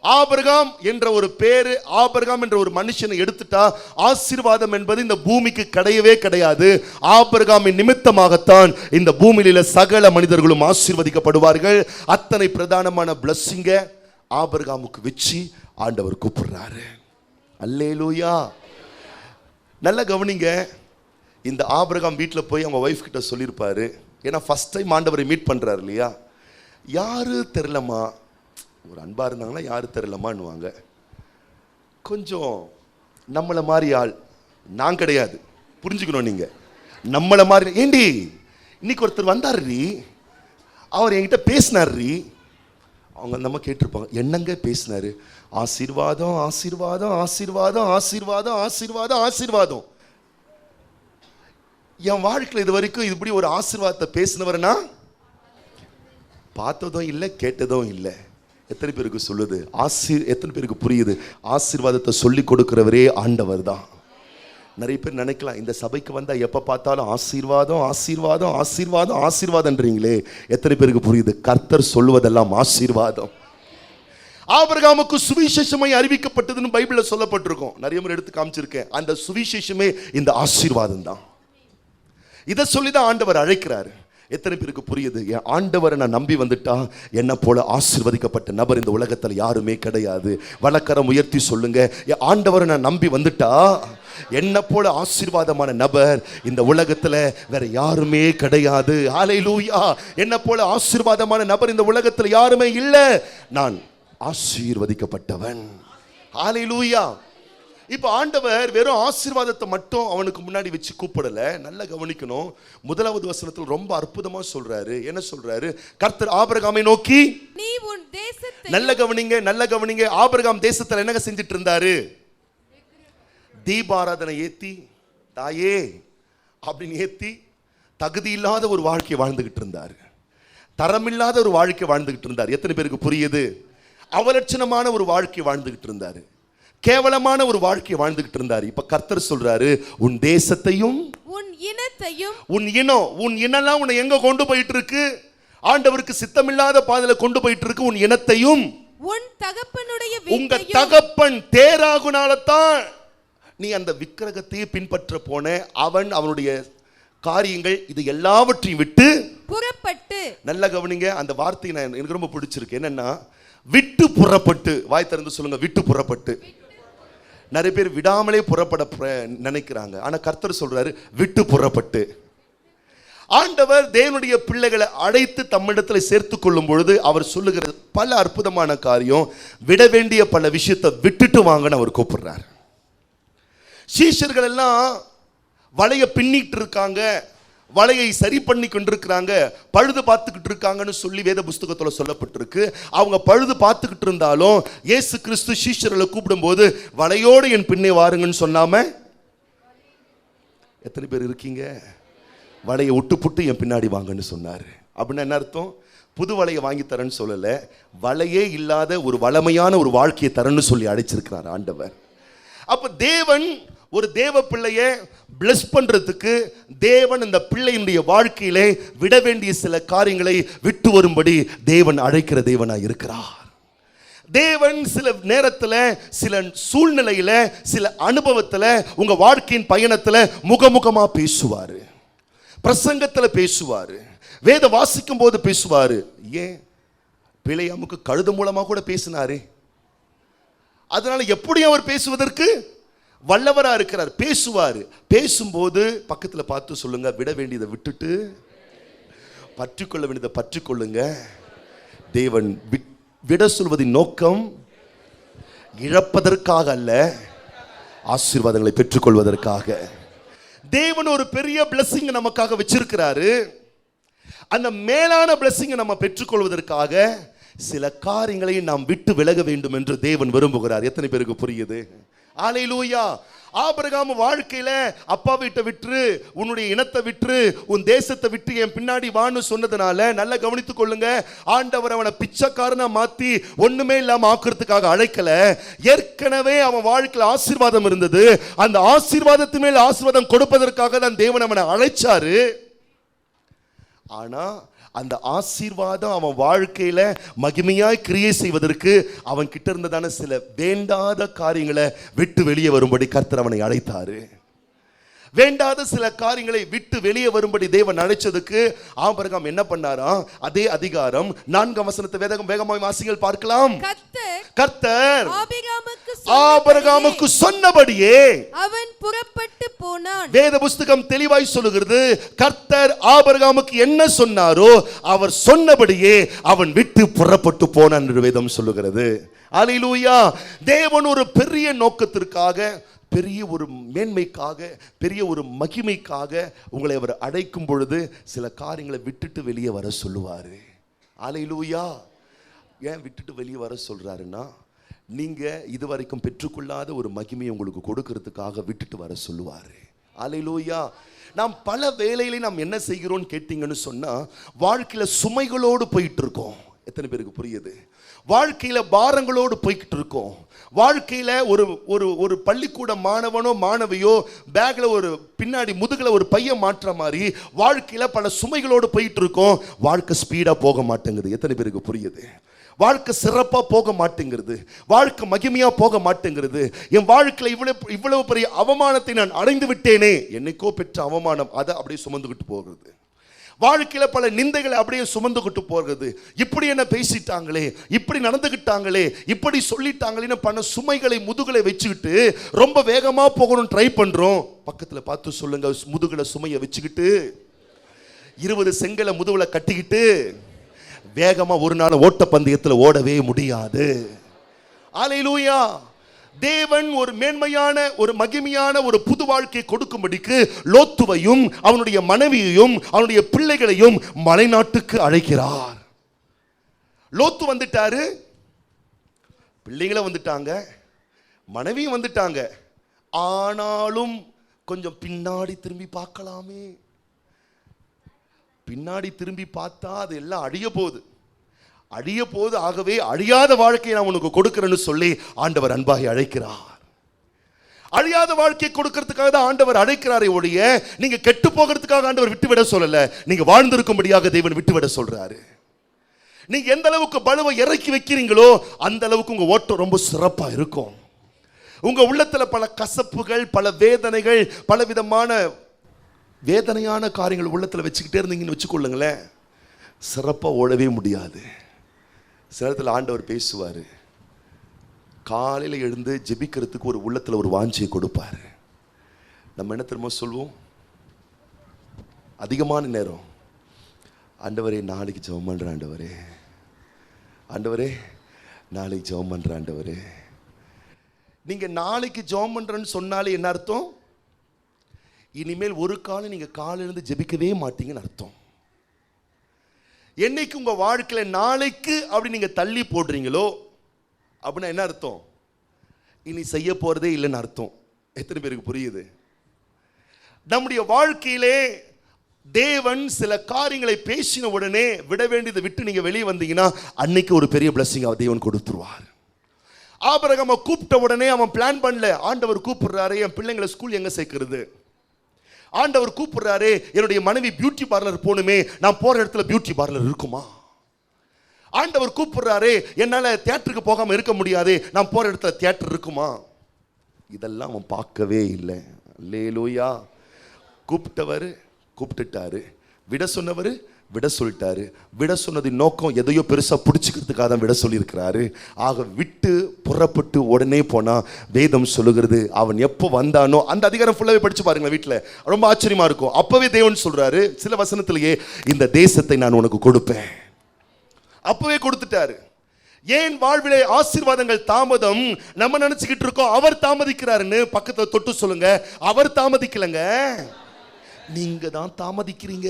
ஆபிரகாம் என்ற ஒரு பேரு, ஆபிரகாம் என்ற ஒரு மனுஷனை எடுத்துட்டா ஆசீர்வாதம் என்பது இந்த பூமிக்கு கிடையவே கிடையாது. ஆபிரகாமின் நிமித்தமாகத்தான் இந்த பூமியில சகல மனிதர்களும் ஆசீர்வதிக்கப்படுவார்கள். அத்தனை பிரதானமான பிளஸ்ஸிங்க ஆபிரகாமுக்கு வச்சு ஆண்டவர் கூப்பிடுறாரு. அல்லேலூயா. நல்ல கவனிங்க, இந்த ஆபிரகாம் வீட்டில் போய் அவங்க ஒய்ஃப் கிட்ட சொல்லியிருப்பாரு. ஏன்னா ஃபர்ஸ்ட் டைம் ஆண்டவரை மீட் பண்ணுறாரு இல்லையா. யாரு தெரிலம்மா, ஒரு அன்பாக இருந்தாங்கன்னா யாரு தெரிலம்மான்னுவாங்க. கொஞ்சம் நம்மளை மாதிரி ஆள் நான் கிடையாது, புரிஞ்சுக்கணும் நீங்கள். நம்மளை மாதிரி ஏண்டி இன்னைக்கு ஒருத்தர் வந்தார்ரி, அவர் என்கிட்ட பேசினார்ரி. அவங்க நம்ம கேட்டிருப்பாங்க, என்னங்க பேசினாரு? ஆசீர்வாதம் ஆசீர்வாதம் ஆசீர்வாதம் ஆசீர்வாதம் ஆசீர்வாதம் ஆசீர்வாதம். என் வாழ்க்கையில் இது வரைக்கும் இப்படி ஒரு ஆசீர்வாதத்தை பேசினவர்னா பார்த்ததும் இல்லை, கேட்டதும் இல்லை. எத்தனை பேருக்கு சொல்லுது? எத்தனை பேருக்கு புரியுது? ஆசீர்வாதத்தை சொல்லி கொடுக்கிறவரே ஆண்டவர் தான். நிறைய பேர் நினைக்கலாம், இந்த சபைக்கு வந்தால் எப்போ பார்த்தாலும் ஆசீர்வாதம் ஆசீர்வாதம் ஆசீர்வாதம் ஆசீர்வாதம்ன்றீங்களே. எத்தனை பேருக்கு புரியுது? கர்த்தர் சொல்வதெல்லாம் ஆசீர்வாதம். ஆபிரகாமுக்கு சுவிசேஷமே அறிவிக்கப்பட்டதுன்னு பைபிளில் சொல்லப்பட்டிருக்கும். நிறைய முறை எடுத்து காமிச்சிருக்கேன். அந்த சுவிசேஷமே இந்த ஆசீர்வாதம் தான். இதை சொல்லி தான் ஆண்டவர் அழைக்கிறாரு. எத்தனை பேருக்கு புரியுது? என் ஆண்டவரை நான் நம்பி வந்துட்டா என்ன போல ஆசீர்வதிக்கப்பட்ட நபர் இந்த உலகத்தில் யாருமே கிடையாது. வலக்கரம் உயர்த்தி சொல்லுங்க, என் ஆண்டவரை நான் நம்பி வந்துட்டா என்ன போல ஆசீர்வாதமான நபர் இந்த உலகத்தில் வேற யாருமே கிடையாது. ஹல்லேலூயா. என்ன போல ஆசீர்வாதமான நபர் இந்த உலகத்தில் யாருமே இல்லை. நான் ஆசீர்வதிக்கப்பட்டவன். ஹல்லேலூயா. இப்போ ஆண்டவர் வெறும் ஆசீர்வாதத்தை மட்டும் அவனுக்கு முன்னாடி வச்சு கூப்பிடல. நல்லா கவனிக்கணும். முதலாவது வசனத்தில் ரொம்ப அற்புதமா சொல்றாரு. என்ன சொல்றாரு? கர்த்தர் ஆபிரகாமை நோக்கி, நீ உன் தேசத்தை, நல்ல கவனிங்க, நல்ல கவனிங்க. ஆபிரகாம் தேசத்தில் என்ன செஞ்சிட்டு இருந்தாரு? தீபாராதனை ஏத்தி, தாயே அப்படின்னு ஏத்தி தகுதி இல்லாத ஒரு வாழ்க்கையை வாழ்ந்துகிட்டு இருந்தார். தரமில்லாத ஒரு வாழ்க்கை வாழ்ந்துகிட்டு இருந்தார். எத்தனை பேருக்கு புரியுது? அவலட்சணமான ஒரு வாழ்க்கை வாழ்ந்துகிட்டு இருந்தாரு. கேவலமான ஒரு வாழ்க்கையை வாழ்ந்துகிட்டு இருந்தாரு. இப்ப கர்த்தர் சொல்றாரு, உன் தேசத்தையும் உன் இனத்தையும். உன் இனம், உன் இனம்லாம் உன்னை எங்க கொண்டு போயிட்டு இருக்கு? ஆண்டவருக்கு சித்தமில்லாத பாதையில கொண்டு போயிட்டு இருக்கு. உன் இனத்தையும் உன் தகப்பனுடைய உங்க வீட்டையும். தகப்பன் தேராகுனால்தான் நீ அந்த விக்கிரகத்தையே பின்பற்ற போன. அவன் அவனுடைய காரியங்கள் இது எல்லாவற்றையும் விட்டு புறப்பட்டு. நல்ல கவனிங்க, அந்த வார்த்தை எனக்கு ரொம்ப பிடிச்சிருக்கு. என்னன்னா, விட்டு புறப்பட்டு. வாய் திறந்து சொல்லுங்க, விட்டு புறப்பட்டு. நிறைய பேர் விடாமலே புறப்பட நினைக்கிறாங்க. ஆனா கர்த்தர் சொல்றாரு, விட்டு புறப்பட்டு. ஆண்டவர் தேவனுடைய பிள்ளைகளை அழைத்து தம்மிடத்தில் சேர்த்து கொள்ளும் பொழுது அவர் சொல்லுகிறது பல அற்புதமான காரியம். விட வேண்டிய பல விஷயத்தை விட்டுட்டு வாங்கன்னு அவர் கூப்பிடுறார். சீஷர்கள் எல்லாம் வலைய பின்னிட்டு இருக்காங்க, வலையை சரி பண்ணி கொண்டிருக்கிறாங்க, பழுது பார்த்துக்கிட்டு இருக்காங்கன்னு சொல்லி வேத புஸ்தகத்தில் சொல்லப்பட்டிருக்கு. அவங்க பழுது பார்த்துக்கிட்டு இருந்தாலும் இயேசு கிறிஸ்து சீஷர்களை கூப்பிடும்போது வலையோடு என் பின்னே வாருங்கன்னு சொன்னாம. எத்தனை பேர் இருக்கீங்க? வலையை விட்டு புட்டு என் பின்னாடி வாங்கன்னு சொன்னார். அப்படின்னா என்ன அர்த்தம்? புது வலையை வாங்கி தரேன்னு சொல்லலை, வலையே இல்லாத ஒரு வளமையான ஒரு வாழ்க்கையை தரேன்னு சொல்லி அழைச்சிருக்கிறார் ஆண்டவர். அப்ப தேவன் ஒரு தேவ பிள்ளையை பிளஸ் பண்றதுக்கு தேவன் இந்த பிள்ளையினுடைய வாழ்க்கையிலே விட வேண்டிய சில காரியங்களை விட்டு வரும்படி தேவன் அழைக்கிற தேவனாய் இருக்கிறார். தேவன் சில நேரத்தில், சில சூழ்நிலையில, சில அனுபவத்தில், உங்க வாழ்க்கையின் பயணத்தில் முகமுகமா பேசுவாரு, பிரசங்கத்தில் பேசுவாரு, வேத வாசிக்கும் போது பேசுவாரு. ஏன் பிழையாமுக்கு கழுது மூலமா கூட பேசினாரு. அதனால எப்படி அவர் பேசுவதற்கு வல்லவரா இருக்கிறார். பேசுவாரு. பேசும்போது பக்கத்துல பார்த்து சொல்லுங்க, விட வேண்டியதை விட்டுட்டு பற்றிக்கொள்ள வேண்டியதை பற்றிக்கொள்ளுங்க. தேவன் விட சொல்வதின் நோக்கம் இழப்பதற்காக அல்ல, ஆசீர்வாதங்களை பெற்றுக்கொள்வதற்காக. தேவன் ஒரு பெரிய பிளஸிங் நமக்காக வச்சிருக்கிறாரு. அந்த மேலான பிளஸிங்கை நம்ம பெற்றுக்கொள்வதற்காக சில காரியங்களை நாம் விட்டு விலக வேண்டும் என்று தேவன் விரும்புகிறார். எத்தனை பேருக்கு புரியுது? ஹல்லேலூயா. ஆபிரகாம் வாழ்க்கையில அப்பா வீட்டை விட்டு, உன்னுடைய இனத்தை விட்டு, உன் தேசத்தை விட்டு என் பின்னாடி வான்னு சொன்னதுனால நல்லா கவனித்துக் கொள்ளுங்க, ஆண்டவர் அவனை பிச்சைக்காரனா மாத்தி ஒண்ணுமே இல்லாம ஆக்குறதுக்காக அழைக்கல. ஏற்கனவே அவன் வாழ்க்கையில் ஆசீர்வாதம் இருந்தது. அந்த ஆசீர்வாதத்து மேல் ஆசீர்வாதம் கொடுப்பதற்காக தான் தேவன் அவனை அழைச்சாரு. ஆனா அந்த ஆசீர்வாதம் அவன் வாழ்க்கையில மகிமையாய் கிரியை செய்வதற்கு அவன் கிட்ட இருந்ததான சில வேண்டாத காரியங்களை விட்டு வெளியே வரும்படி கர்த்தர் அவனை அழைத்தாரு. வேண்டாத சில காரியங்களை விட்டு வெளியே வரும்படி தேவன் அழைச்சதுக்கு ஆபிரகாம் என்ன பண்ணாரா? அதே அதிகாரம் 4ஆம் வசனத்தை வேகமாய் வாசிங்கள் பார்க்கலாம். கர்த்தர் ஆபிரகாமுக்கு சொன்னபடியே அவன் புறப்பட்டு போனான். வேத புஸ்தகம் தெளிவாய் சொல்லுகிறது, கர்த்தர் ஆபிரகாமுக்கு என்ன சொன்னாரோ அவர் சொன்னபடியே அவன் விட்டு புறப்பட்டு போனான் என்று வேதம் சொல்லுகிறது. அல்லேலூயா. தேவன் ஒரு பெரிய நோக்கத்திற்காக, பெரிய ஒரு மேன்மைக்காக, பெரிய ஒரு மகிமைக்காக உங்களை அவர் அழைக்கும் பொழுது சில காரியங்களை விட்டுட்டு வெளியே வர சொல்லுவார். அல்லேலூயா. ஏன் விட்டுட்டு வெளியே வர சொல்றாருன்னா, நீங்க இதுவரைக்கும் பெற்றுக்கொள்ளாத ஒரு மகிமையை உங்களுக்கு கொடுக்கறதுக்காக விட்டுட்டு வர சொல்லுவார். அல்லேலூயா. நாம் பல வேளையில நாம் என்ன செய்கிறோம் கேட்டீங்கன்னு சொன்னா, வாழ்க்கையில சுமைகளோடு போயிட்டு இருக்கோம். எத்தனை பேருக்கு புரியுது? வாழ்க்கையில பாரங்களோடு போய்கிட்டு இருக்கோம். வாழ்க்கையில ஒரு ஒரு ஒரு பள்ளிக்கூட மாணவனோ மாணவியோ பேக்ல ஒரு பின்னாடி முதுகுல ஒரு பையன் மாற்ற மாதிரி வாழ்க்கையில பல சுமைகளோடு போயிட்டு இருக்கோம். வாழ்க்கை ஸ்பீடா போக மாட்டேங்குது. எத்தனை பேருக்கு புரியுது? வாழ்க்கை சிறப்பா போக மாட்டேங்கிறது. வாழ்க்கை மகிமையா போக மாட்டேங்கிறது. என் வாழ்க்கையில இவ்வளவு பெரிய அவமானத்தை நான் அடைந்து விட்டேனே, என்னைக்கோ பெற்ற அவமானம் அதை அப்படியே சுமந்துக்கிட்டு போகிறது. வாழ்க்கையில பல நிந்தைகளை அப்படியே சுமந்துக்கிட்டு போகிறது. இப்படி என்ன பேசிட்டாங்களே, இப்படி நடந்துகிட்டாங்களே, இப்படி சொல்லிட்டாங்களேன்னு பல சுமைகளை முதுகலை வச்சுக்கிட்டு ரொம்ப வேகமா போகணும் ட்ரை பண்றோம். பக்கத்துல பார்த்து சொல்லுங்க, முதுகுல சுமையை வச்சுக்கிட்டு 20 செங்கலை முதுகுல கட்டிக்கிட்டு வேகமா ஒரு நாள் ஓட்டப்பந்தயத்தில் ஓடவே முடியாது. அல்லேலூயா. தேவன் ஒரு மேன்மையான, ஒரு மகிமையான ஒரு புது வாழ்க்கையை கொடுக்கும்படிக்கு லோத்துவையும் அவனுடைய மனைவியையும் அவனுடைய பிள்ளைகளையும் மலைநாட்டுக்கு அழைக்கிறார். லோத்து வந்துட்டாரு, பிள்ளைகளும் வந்துட்டாங்க, மனைவியும் வந்துட்டாங்க. ஆனாலும் கொஞ்சம் பின்னாடி திரும்பி பார்க்கலாமே. பின்னாடி திரும்பி பார்த்தா அது எல்லாம் அழிய போகுது. ஆகவே அழியாத வாழ்க்கையை நான் உனக்கு கொடுக்கிறேன்னு சொல்லி ஆண்டவர் அன்பாகி அழைக்கிறார். அழியாத வாழ்க்கையை கொடுக்கிறதுக்காக தான் ஆண்டவர் அழைக்கிறாரே ஒழிய நீங்க கெட்டு போகிறதுக்காக ஆண்டவர் விட்டுவிட சொல்லல. நீங்க வாழ்ந்திருக்கும்படியாக தேவன் விட்டுவிட சொல்றாரு. நீங்க எந்த அளவுக்கு பலுவை இறக்கி வைக்கிறீங்களோ அந்த அளவுக்கு உங்க ஓட்டம் ரொம்ப சிறப்பா இருக்கும். உங்க உள்ளத்துல பல கசப்புகள், பல வேதனைகள், பல விதமான வேதனையான காரியங்கள் உள்ளத்துல வச்சுக்கிட்டே இருந்தீங்கன்னு வச்சுக்கொள்ளுங்களேன், சிறப்பா ஓடவே முடியாது. சில நேரத்தில் ஆண்டவர் பேசுவார். காலையில் எழுந்து ஜெபிக்கிறதுக்கு ஒரு உள்ளத்தில் ஒரு வாஞ்சியை கொடுப்பார். நம்ம என்ன திரும்ப சொல்வோம்? அதிகமான நேரம், ஆண்டவரே நாளைக்கு ஜெபம் பண்ணுற ஆண்டவரே, ஆண்டவரே நாளைக்கு ஜெபம் பண்ணுற ஆண்டவரே. நீங்கள் நாளைக்கு ஜெபம் பண்ணுறேன்னு சொன்னாலே என்ன அர்த்தம்? இனிமேல் ஒரு காலம் நீங்கள் காலையிலேருந்து ஜெபிக்கவே மாட்டீங்கன்னு அர்த்தம். என்னைக்கு உங்க வாழ்க்கையில நாளைக்கு அப்படி நீங்க தள்ளி போடுறீங்களோ அப்படின்னா என்ன அர்த்தம்? இனி செய்ய போறதே இல்லைன்னு அர்த்தம். எத்தனை பேருக்கு புரியுது? நம்முடைய வாழ்க்கையிலே தேவன் சில காரியங்களை பேசின உடனே விட வேண்டியதை விட்டு நீங்க வெளியே வந்தீங்கன்னா அன்னைக்கு ஒரு பெரிய பிளஸிங் தேவன் கொடுத்துருவார். ஆபிரகாமை கூப்பிட்ட உடனே அவன் பிளான் பண்ணல. ஆண்டவர் கூப்பிடுறாரு, என் பிள்ளைங்களை ஸ்கூல் எங்க சேர்க்கிறது? ஆண்டவர் கூப்பிடுறாரு, என்னுடைய மனைவி பியூட்டி பார்லர் போகணுமே, நான் போற இடத்துல பியூட்டி பார்லர் இருக்குமா? ஆண்டவர் கூப்பிடுறாரு, என்னால தியேட்டருக்கு போகாம இருக்க முடியாது, நான் போற இடத்துல தியேட்டர் இருக்குமா? இதெல்லாம் அவன் பார்க்கவே இல்லை. அல்லேலூயா. கூப்பிட்டவர் கூப்பிட்டுட்டாரு, விட சொன்னவர் விட சொல்லிட்டாரு. விட சொன்னதின் நோக்கம் எதையோ பெருசா பிடிச்சிக்கிறதுக்காக தான் விட சொல்லியிருக்கிறாரு. ஆக விட்டு புறப்பட்டு உடனே போனா வேதம் சொல்லுகிறது, அவன் எப்போ வந்தானோ அந்த அதிகாரம் ஃபுல்லாவே படிச்சு பாருங்க வீட்டில், ரொம்ப ஆச்சரியமா இருக்கும். அப்பவே தேவன் சொல்றாரு சில வசனத்திலேயே, இந்த தேசத்தை நான் உனக்கு கொடுப்பேன். அப்பவே கொடுத்துட்டாரு. ஏன் வாழ்விலே ஆசீர்வாதங்கள் தாமதம்? நம்ம நினைச்சுக்கிட்டு இருக்கோம் அவர் தாமதிக்கிறாருன்னு. பக்கத்துல தொட்டு சொல்லுங்க, அவர் தாமதிக்கலங்க, நீங்க தான் தாமதிக்கிறீங்க.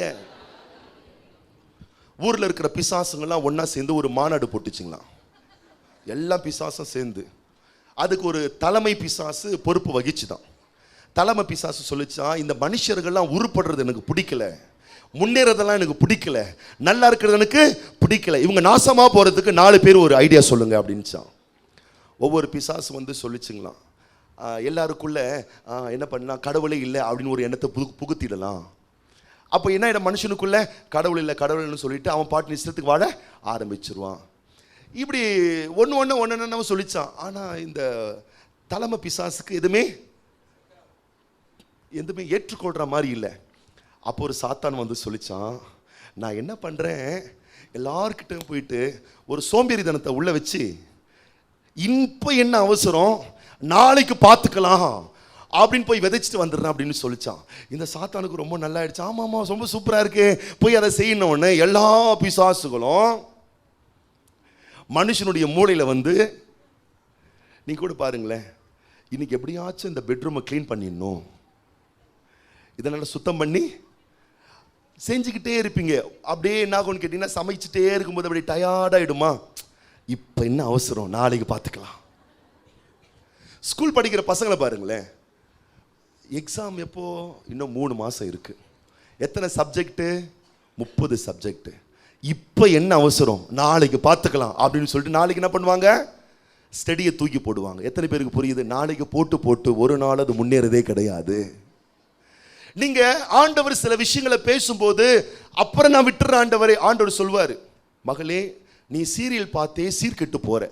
ஊரில் இருக்கிற பிசாசுங்கள்லாம் ஒன்றா சேர்ந்து ஒரு மாநாடு போட்டுச்சுங்களாம். எல்லா பிசாசும் சேர்ந்து அதுக்கு ஒரு தலைமை பிசாசு பொறுப்பு வகிச்சுதான். தலைமை பிசாசு சொல்லிச்சான், இந்த மனுஷர்கள்லாம் உருப்படுறது எனக்கு பிடிக்கல, முன்னேறதெல்லாம் எனக்கு பிடிக்கல, நல்லா இருக்கிறது எனக்கு பிடிக்கல, இவங்க நாசமாக போகிறதுக்கு 4 பேர் ஒரு ஐடியா சொல்லுங்க அப்படின்ச்சான். ஒவ்வொரு பிசாசு வந்து சொல்லிச்சுங்களாம், எல்லாருக்குள்ள என்ன பண்ணலாம், கடவுளே இல்லை அப்படின்னு ஒரு எண்ணத்தை புகுத்திடலாம். அப்போ என்ன இடம், மனுஷனுக்குள்ள கடவுள் இல்லை கடவுள்னு சொல்லிட்டு அவன் பாட்டு இஷ்டத்துக்கு வாழ ஆரம்பிச்சிருவான். இப்படி ஒன்று சொல்லிச்சான். ஆனால் இந்த தலைமை பிசாசுக்கு எதுவுமே எதுவுமே ஏற்றுக்கொள்கிற மாதிரி இல்லை. அப்போ ஒரு சாத்தான் வந்து சொல்லிச்சான், நான் என்ன பண்ணுறேன், எல்லார்கிட்டையும் போயிட்டு ஒரு சோம்பேறித்தனத்தை உள்ள வச்சு, இப்போ என்ன அவசரம், நாளைக்கு பார்த்துக்கலாம் அப்படின்னு போய் விதைச்சிட்டு வந்துடுறேன் அப்படின்னு சொல்லிச்சான். இந்த சாத்தானுக்கு ரொம்ப நல்லா ஆயிடுச்சு. ஆமாம் ரொம்ப சூப்பராக இருக்கு, போய் அதை செய்யணும்னு எல்லா பிசாசுகளும் மனுஷனுடைய மூளையில் வந்து, நீ கூட பாருங்களேன், இன்னைக்கு எப்படியாச்சும் இந்த பெட்ரூமை க்ளீன் பண்ணிடணும், இதனால் சுத்தம் பண்ணி செஞ்சுக்கிட்டே இருப்பீங்க. அப்படியே என்ன ஆகும்னு கேட்டிங்கன்னா, சமைச்சிட்டே இருக்கும்போது அப்படி டயர்டாகிடுமா, இப்போ என்ன அவசரம், நாளைக்கு பார்த்துக்கலாம். ஸ்கூல் படிக்கிற பசங்களை பாருங்களேன், எக்ஸாம் எப்போ, இன்னும் 3 மாதம் இருக்குது. எத்தனை சப்ஜெக்டு, 30 சப்ஜெக்டு. இப்போ என்ன அவசரம், நாளைக்கு பார்த்துக்கலாம் அப்படின்னு சொல்லிட்டு நாளைக்கு என்ன பண்ணுவாங்க, ஸ்டடியை தூக்கி போடுவாங்க. எத்தனை பேருக்கு புரியுது? நாளைக்கு போட்டு ஒரு நாள் அது முன்னேறதே கிடையாது. நீங்க ஆண்டவர் சில விஷயங்களை பேசும்போது, அப்புறம் நான் விட்டுற ஆண்டவரே, ஆண்டவர் சொல்வார், மகளே நீ சீரியல் பார்த்தே சீர்கெட்டு போற,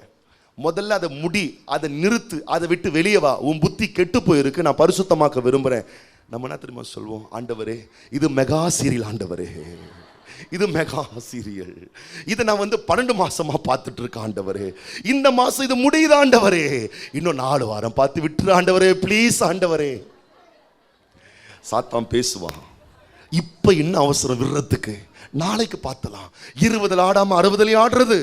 முதல்ல அதை முடி, அதை நிறுத்து, அதை விட்டு வெளியே வா, உன் புத்தி கெட்டு போயிருக்கு, நான் பரிசுத்தமாக்க விரும்புகிறேன். நம்ம என்ன தெரியுமா சொல்வோம், ஆண்டவரே இது மெகா சீரியல், ஆண்டவரே இது மெகா சீரியல், இதை நான் 12 மாசமா பார்த்துட்டு இருக்கேன் ஆண்டவரே, இந்த மாசம் இது முடியுது ஆண்டவரே, இன்னும் 4 வாரம் பார்த்து விட்டுரு ஆண்டவரே, ப்ளீஸ் ஆண்டவரே. சாத்தான் பேசுவான், இப்ப என்ன அவசரம் விடுறதுக்கு, நாளைக்கு பார்த்தலாம், 20 ஆடாம 60 ஆடுறது,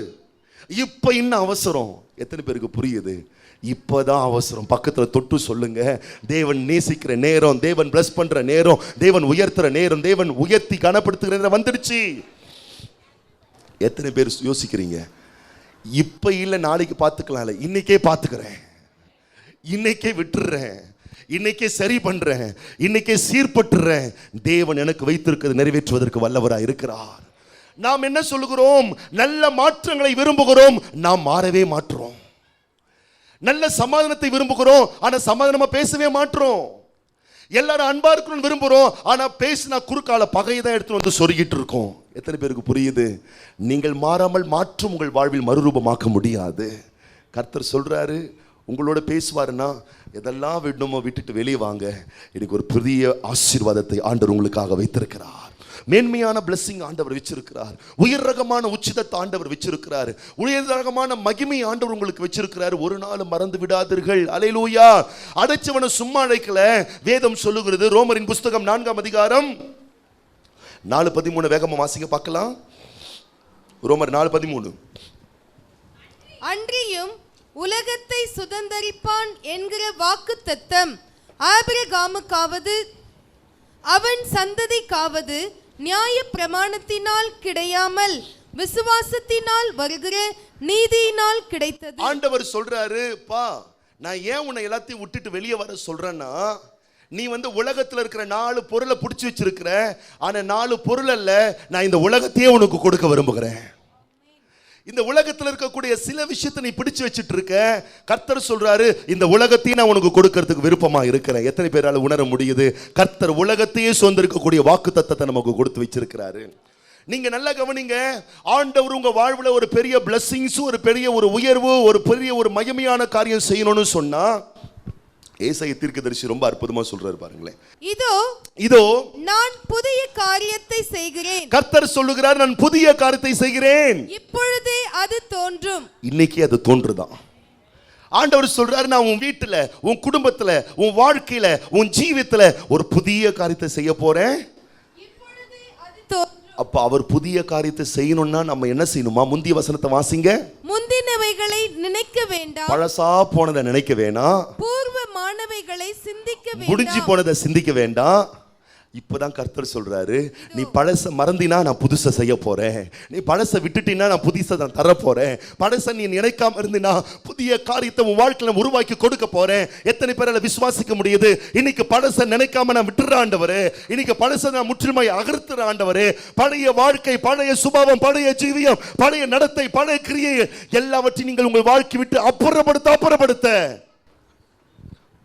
இப்ப என்ன அவசரம். எத்தனை பேருக்கு புரியுது? இப்பதான் அவசரம். பக்கத்துல தொட்டு சொல்லுங்க, தேவன் நேசிக்கிற நேரம், தேவன் பிளஸ் பண்ற நேரம், தேவன் உயர்த்துற நேரம், தேவன் உயர்த்தி கனப்படுத்துகிற நேரம் வந்துடுச்சு. எத்தனை பேர் யோசிக்கிறீங்க, இப்ப இல்ல நாளைக்கு பார்த்துக்கலாம், இன்னைக்கே பார்த்துக்கிறேன், இன்னைக்கே விட்டுறேன், இன்னைக்கே சரி பண்றேன், இன்னைக்கே சீர்பட்டுறேன், தேவன் எனக்கு வைத்திருக்கிறது நிறைவேற்றுவதற்கு வல்லவராய் இருக்கிறார். நாம் என்ன சொல்லுகிறோம், நல்ல மாற்றங்களை விரும்புகிறோம், நாம் மாறவே மாற்றோம். நல்ல சமாதானத்தை விரும்புகிறோம், ஆனா சமாதானமா பேசவே மாற்றோம். எல்லாரும் அன்பா இருக்கணும்னு விரும்புகிறோம், ஆனா பேசினா குறுக்கால பகையை தான் எடுத்து வந்து சொருகிட்டு இருக்கோம். எத்தனை பேருக்கு புரியுது? நீங்கள் மாறாமல் மாற்றும் உங்கள் வாழ்வில் மறுரூபமாக்க முடியாது. கர்த்தர் சொல்றாரு, உங்களோட பேசுவாருன்னா எதெல்லாம் விடணுமோ விட்டுட்டு வெளியே வாங்க, எனக்கு ஒரு பெரிய ஆசீர்வாதத்தை ஆண்டவர் உங்களுக்காக வைத்திருக்கிறார். மேன்மையான பிளெஸிங் ஆண்டவர் வச்சிருக்கிறார், உயர் ரகமான உச்சிதத்தை ஆண்டவர் வச்சிருக்கிறார், உயர் ரகமான மகிமை ஆண்டவர் உங்களுக்கு வச்சிருக்கிறார். ஒரு நாள் மறந்து விடாதீர்கள். அல்லேலூயா. அடைச்சவனை சும்மா அழைக்கல, வேதம் சொல்லுகிறது. ரோமரின் புஸ்தகம் 4ஆம் அதிகாரம் 4:13 வேகமா வாசிங்க பார்க்கலாம். ரோமர் 4:13. அன்றியும் உலகத்தை சுதந்தரிப்பான் என்கிற வாக்குத்தத்தம் ஆபிரகாமுக்காவது அவன் சந்ததிக்காவது நியாய பிரமாணத்தினால் கிடையாமல் விசுவாசத்தினால் வருகிற நீதியினால் கிடைத்தது. ஆண்டவர் சொல்றாரு, பா நான் ஏன் உன்னை எல்லாத்தையும் விட்டுட்டு வெளியே வர சொல்றேன்னா, நீ உலகத்துல இருக்கிற 4 பொருளை பிடிச்சி வச்சிருக்கிற, ஆனா 4 பொருள் அல்ல, நான் இந்த உலகத்தையே உனக்கு கொடுக்க விரும்புகிறேன். இந்த உலகத்தில் இருக்கக்கூடிய சில விஷயத்தை நீ பிடிச்சு வச்சுட்டு இருக்க. கர்த்தர் சொல்றாரு, இந்த உலகத்தையும் நான் உனக்கு கொடுக்கறதுக்கு விருப்பமா இருக்கிறேன். எத்தனை பேரால உணர முடியுது? கர்த்தர் உலகத்தையே சொந்திருக்கக்கூடிய வாக்குத்தத்தத்தை நமக்கு கொடுத்து வச்சிருக்கிறாரு. நீங்க நல்லா கவனிங்க, ஆண்டவர் உங்க வாழ்வுல ஒரு பெரிய பிளெஸிங்ஸ், ஒரு பெரிய ஒரு உயர்வு, ஒரு பெரிய ஒரு மகிமையான காரியம் செய்யணும்னு சொன்னா, ஏசாயா தீர்க்கதரிசி ரொம்ப அற்புதமா சொல்றாரு பாருங்களேன். இதோ நான் புதிய காரியத்தை செய்கிறேன். கர்த்தர் சொல்லுகிறார், நான் புதிய காரியத்தை செய்கிறேன், இப்பொழுதே அது தோன்றும். இன்னைக்கு அது தோன்றுதான். ஆண்டவர் சொல்றாரு, நான் உன் வீட்டுல, உன் குடும்பத்துல, உன் வாழ்க்கையில, உன் ஜீவியத்துல ஒரு புதிய காரியத்தை செய்ய போறேன். இப்பொழுதே அது தோன்றும். அப்ப அவர் புதிய காரியத்தை செய்யணும்னா நம்ம என்ன செய்யணுமா? முந்திய வசனத்தை வாசிங்க. முந்தினவைகளை நினைக்க வேண்டாம், பழசா போனதை நினைக்க வேண்டாம், பூர்வமானவைகளை சிந்திக்க வேண்டாம், முடிஞ்சு போனதை சிந்திக்க வேண்டாம். இப்பதான் கர்த்தர் சொல்றாரு, நீ பழச மறந்தினா நான் புதுசை செய்ய போறேன், நீ பழச விட்டுட்டினா நான் புதுசை நான் தர போறேன், பழச நீ நினைக்காம இருந்தினா புதிய காரியத்தை உன் வாழ்க்கையில உருவாக்கி கொடுக்க போறேன். எத்தனை பேரால விசுவாசிக்க முடியுது? இன்னைக்கு பழச நினைக்காம நான் விட்டுற ஆண்டவரே, இன்னைக்கு பழச நான் முற்றிலுமை அகற்றுற ஆண்டவரே. பழைய வாழ்க்கை, பழைய சுபாவம், பழைய ஜீவியம், பழைய நடத்தை, பழைய கிரியை எல்லாவற்றையும் நீங்கள் உங்கள் வாழ்க்கை விட்டு அப்புறப்படுத்த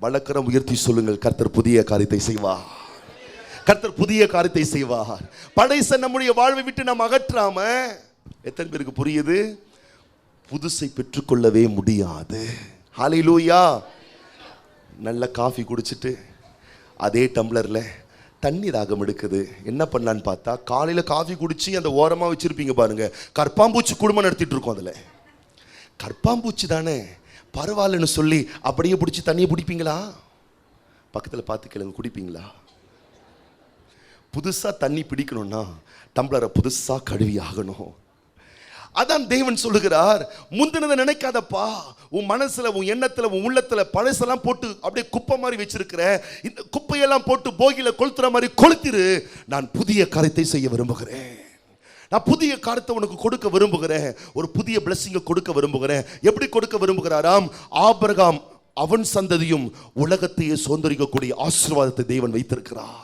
வழக்கரம் உயர்த்தி சொல்லுங்கள், கர்த்தர் புதிய காரியத்தை செய்வார். கர்த்தர் புதிய காரியத்தை செய்வார். பழைய நம்முடைய வாழ்வை விட்டு நாம் அகற்றாம, எத்தனை பேருக்கு புரியுது? புதுசை பெற்றுக்கொள்ளவே முடியாது. ஹல்லேலூயா. நல்ல காஃபி குடிச்சிட்டு அதே டம்ளரில் தண்ணி தாகம் எடுக்குது. என்ன பண்ணலான்னு பார்த்தா, காலையில் காஃபி குடிச்சு அந்த ஓரமாக வச்சுருப்பீங்க பாருங்க, கற்பாம்பூச்சி குடும்பம் நடத்திட்டு இருக்கோம். அதில் கற்பாம்பூச்சி தானே பரவாயில்லன்னு சொல்லி அப்படியே பிடிச்சி தண்ணியை பிடிப்பீங்களா? பக்கத்தில் பார்த்து கேளுங்க, குடிப்பீங்களா? புதுசாக தண்ணி பிடிக்கணும்னா டம்ளரை புதுசாக கழுவி ஆகணும். அதான் தேவன் சொல்லுகிறார், முந்தினதை நினைக்காதப்பா. உன் மனசுல, உன் எண்ணத்துல, உன் உள்ளத்துல பழசெல்லாம் போட்டு அப்படியே குப்பை மாதிரி வச்சிருக்கிற இந்த குப்பையெல்லாம் போட்டு போகில கொளுத்துற மாதிரி கொளுத்திரு. நான் புதிய காரியத்தை செய்ய விரும்புகிறேன். நான் புதிய காரியத்தை உனக்கு கொடுக்க விரும்புகிறேன். ஒரு புதிய பிளஸிங்கை கொடுக்க விரும்புகிறேன். எப்படி கொடுக்க விரும்புகிறாராம்? ஆபிரகாம் அவன் சந்ததியும் உலகத்தையே சுதந்தரிக்கக்கூடிய ஆசீர்வாதத்தை தேவன் வைத்திருக்கிறார்.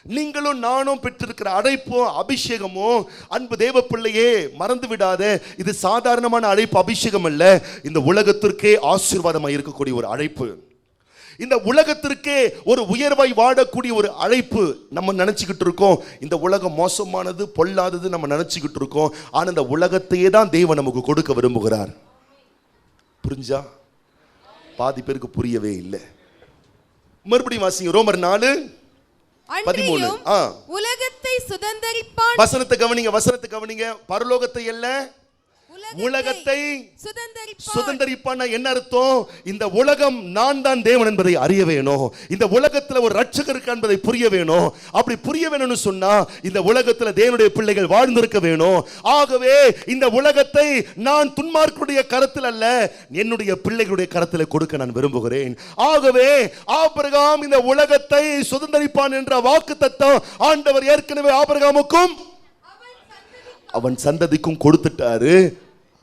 நீங்களும் நானும் பெற்றிருக்கிற அழைப்போ அபிஷேகமோ, அன்பு தேவ பிள்ளையே, மறந்து விடாத, இது சாதாரணமான அழைப்பு, அபிஷேகம் அல்ல. இந்த உலகத்திற்கே ஆசீர்வாதமாக இருக்கக்கூடிய ஒரு அழைப்பு, இந்த உலகத்திற்கே ஒரு உயர்வாய் வாழக்கூடிய ஒரு அழைப்பு. நம்ம நினைச்சுக்கிட்டு இருக்கோம் இந்த உலகம் மோசமானது, பொல்லாதது நம்ம நினைச்சுக்கிட்டு இருக்கோம். ஆனால் இந்த உலகத்தையே தான் தேவன் நமக்கு கொடுக்க விரும்புகிறார். புரிஞ்சா? பாதி பேருக்கு புரியவே இல்லை. மறுபடியும் வாசிங்க, ரோமர் 4:13. உலகத்தை சுதந்தரிப்பான். வசனத்தை கவனிங்க. பரலோகத்தை அல்ல, உலகத்தை சுதந்தரிப்பான். என்ன அர்த்தம்? இந்த உலகம் நான் தான் தேவன் என்பதை அறிய வேணும். இந்த உலகத்தில் ஒரு ரட்சகர் இருக்கான் என்பதை புரிய வேணும். அப்படி புரிய வேணும்னு சொன்னா இந்த உலகத்தில் தேவனுடைய பிள்ளைகள் வாழ்ந்திருக்க வேணும். ஆகவே இந்த உலகத்தை நான் துன்மார்க்கருடைய கரத்தில் அல்ல, என்னுடைய பிள்ளைகளுடைய கரத்தில் கொடுக்க நான் விரும்புகிறேன். ஆகவே ஆபிரகாம் இந்த உலகத்தை சுதந்தரிப்பான் என்ற வாக்குத்தத்தம் ஆண்டவர் ஏற்கனவே ஆபிரகாமுக்கும் அவன் சந்ததிக்கும் கொடுத்துட்டாரு.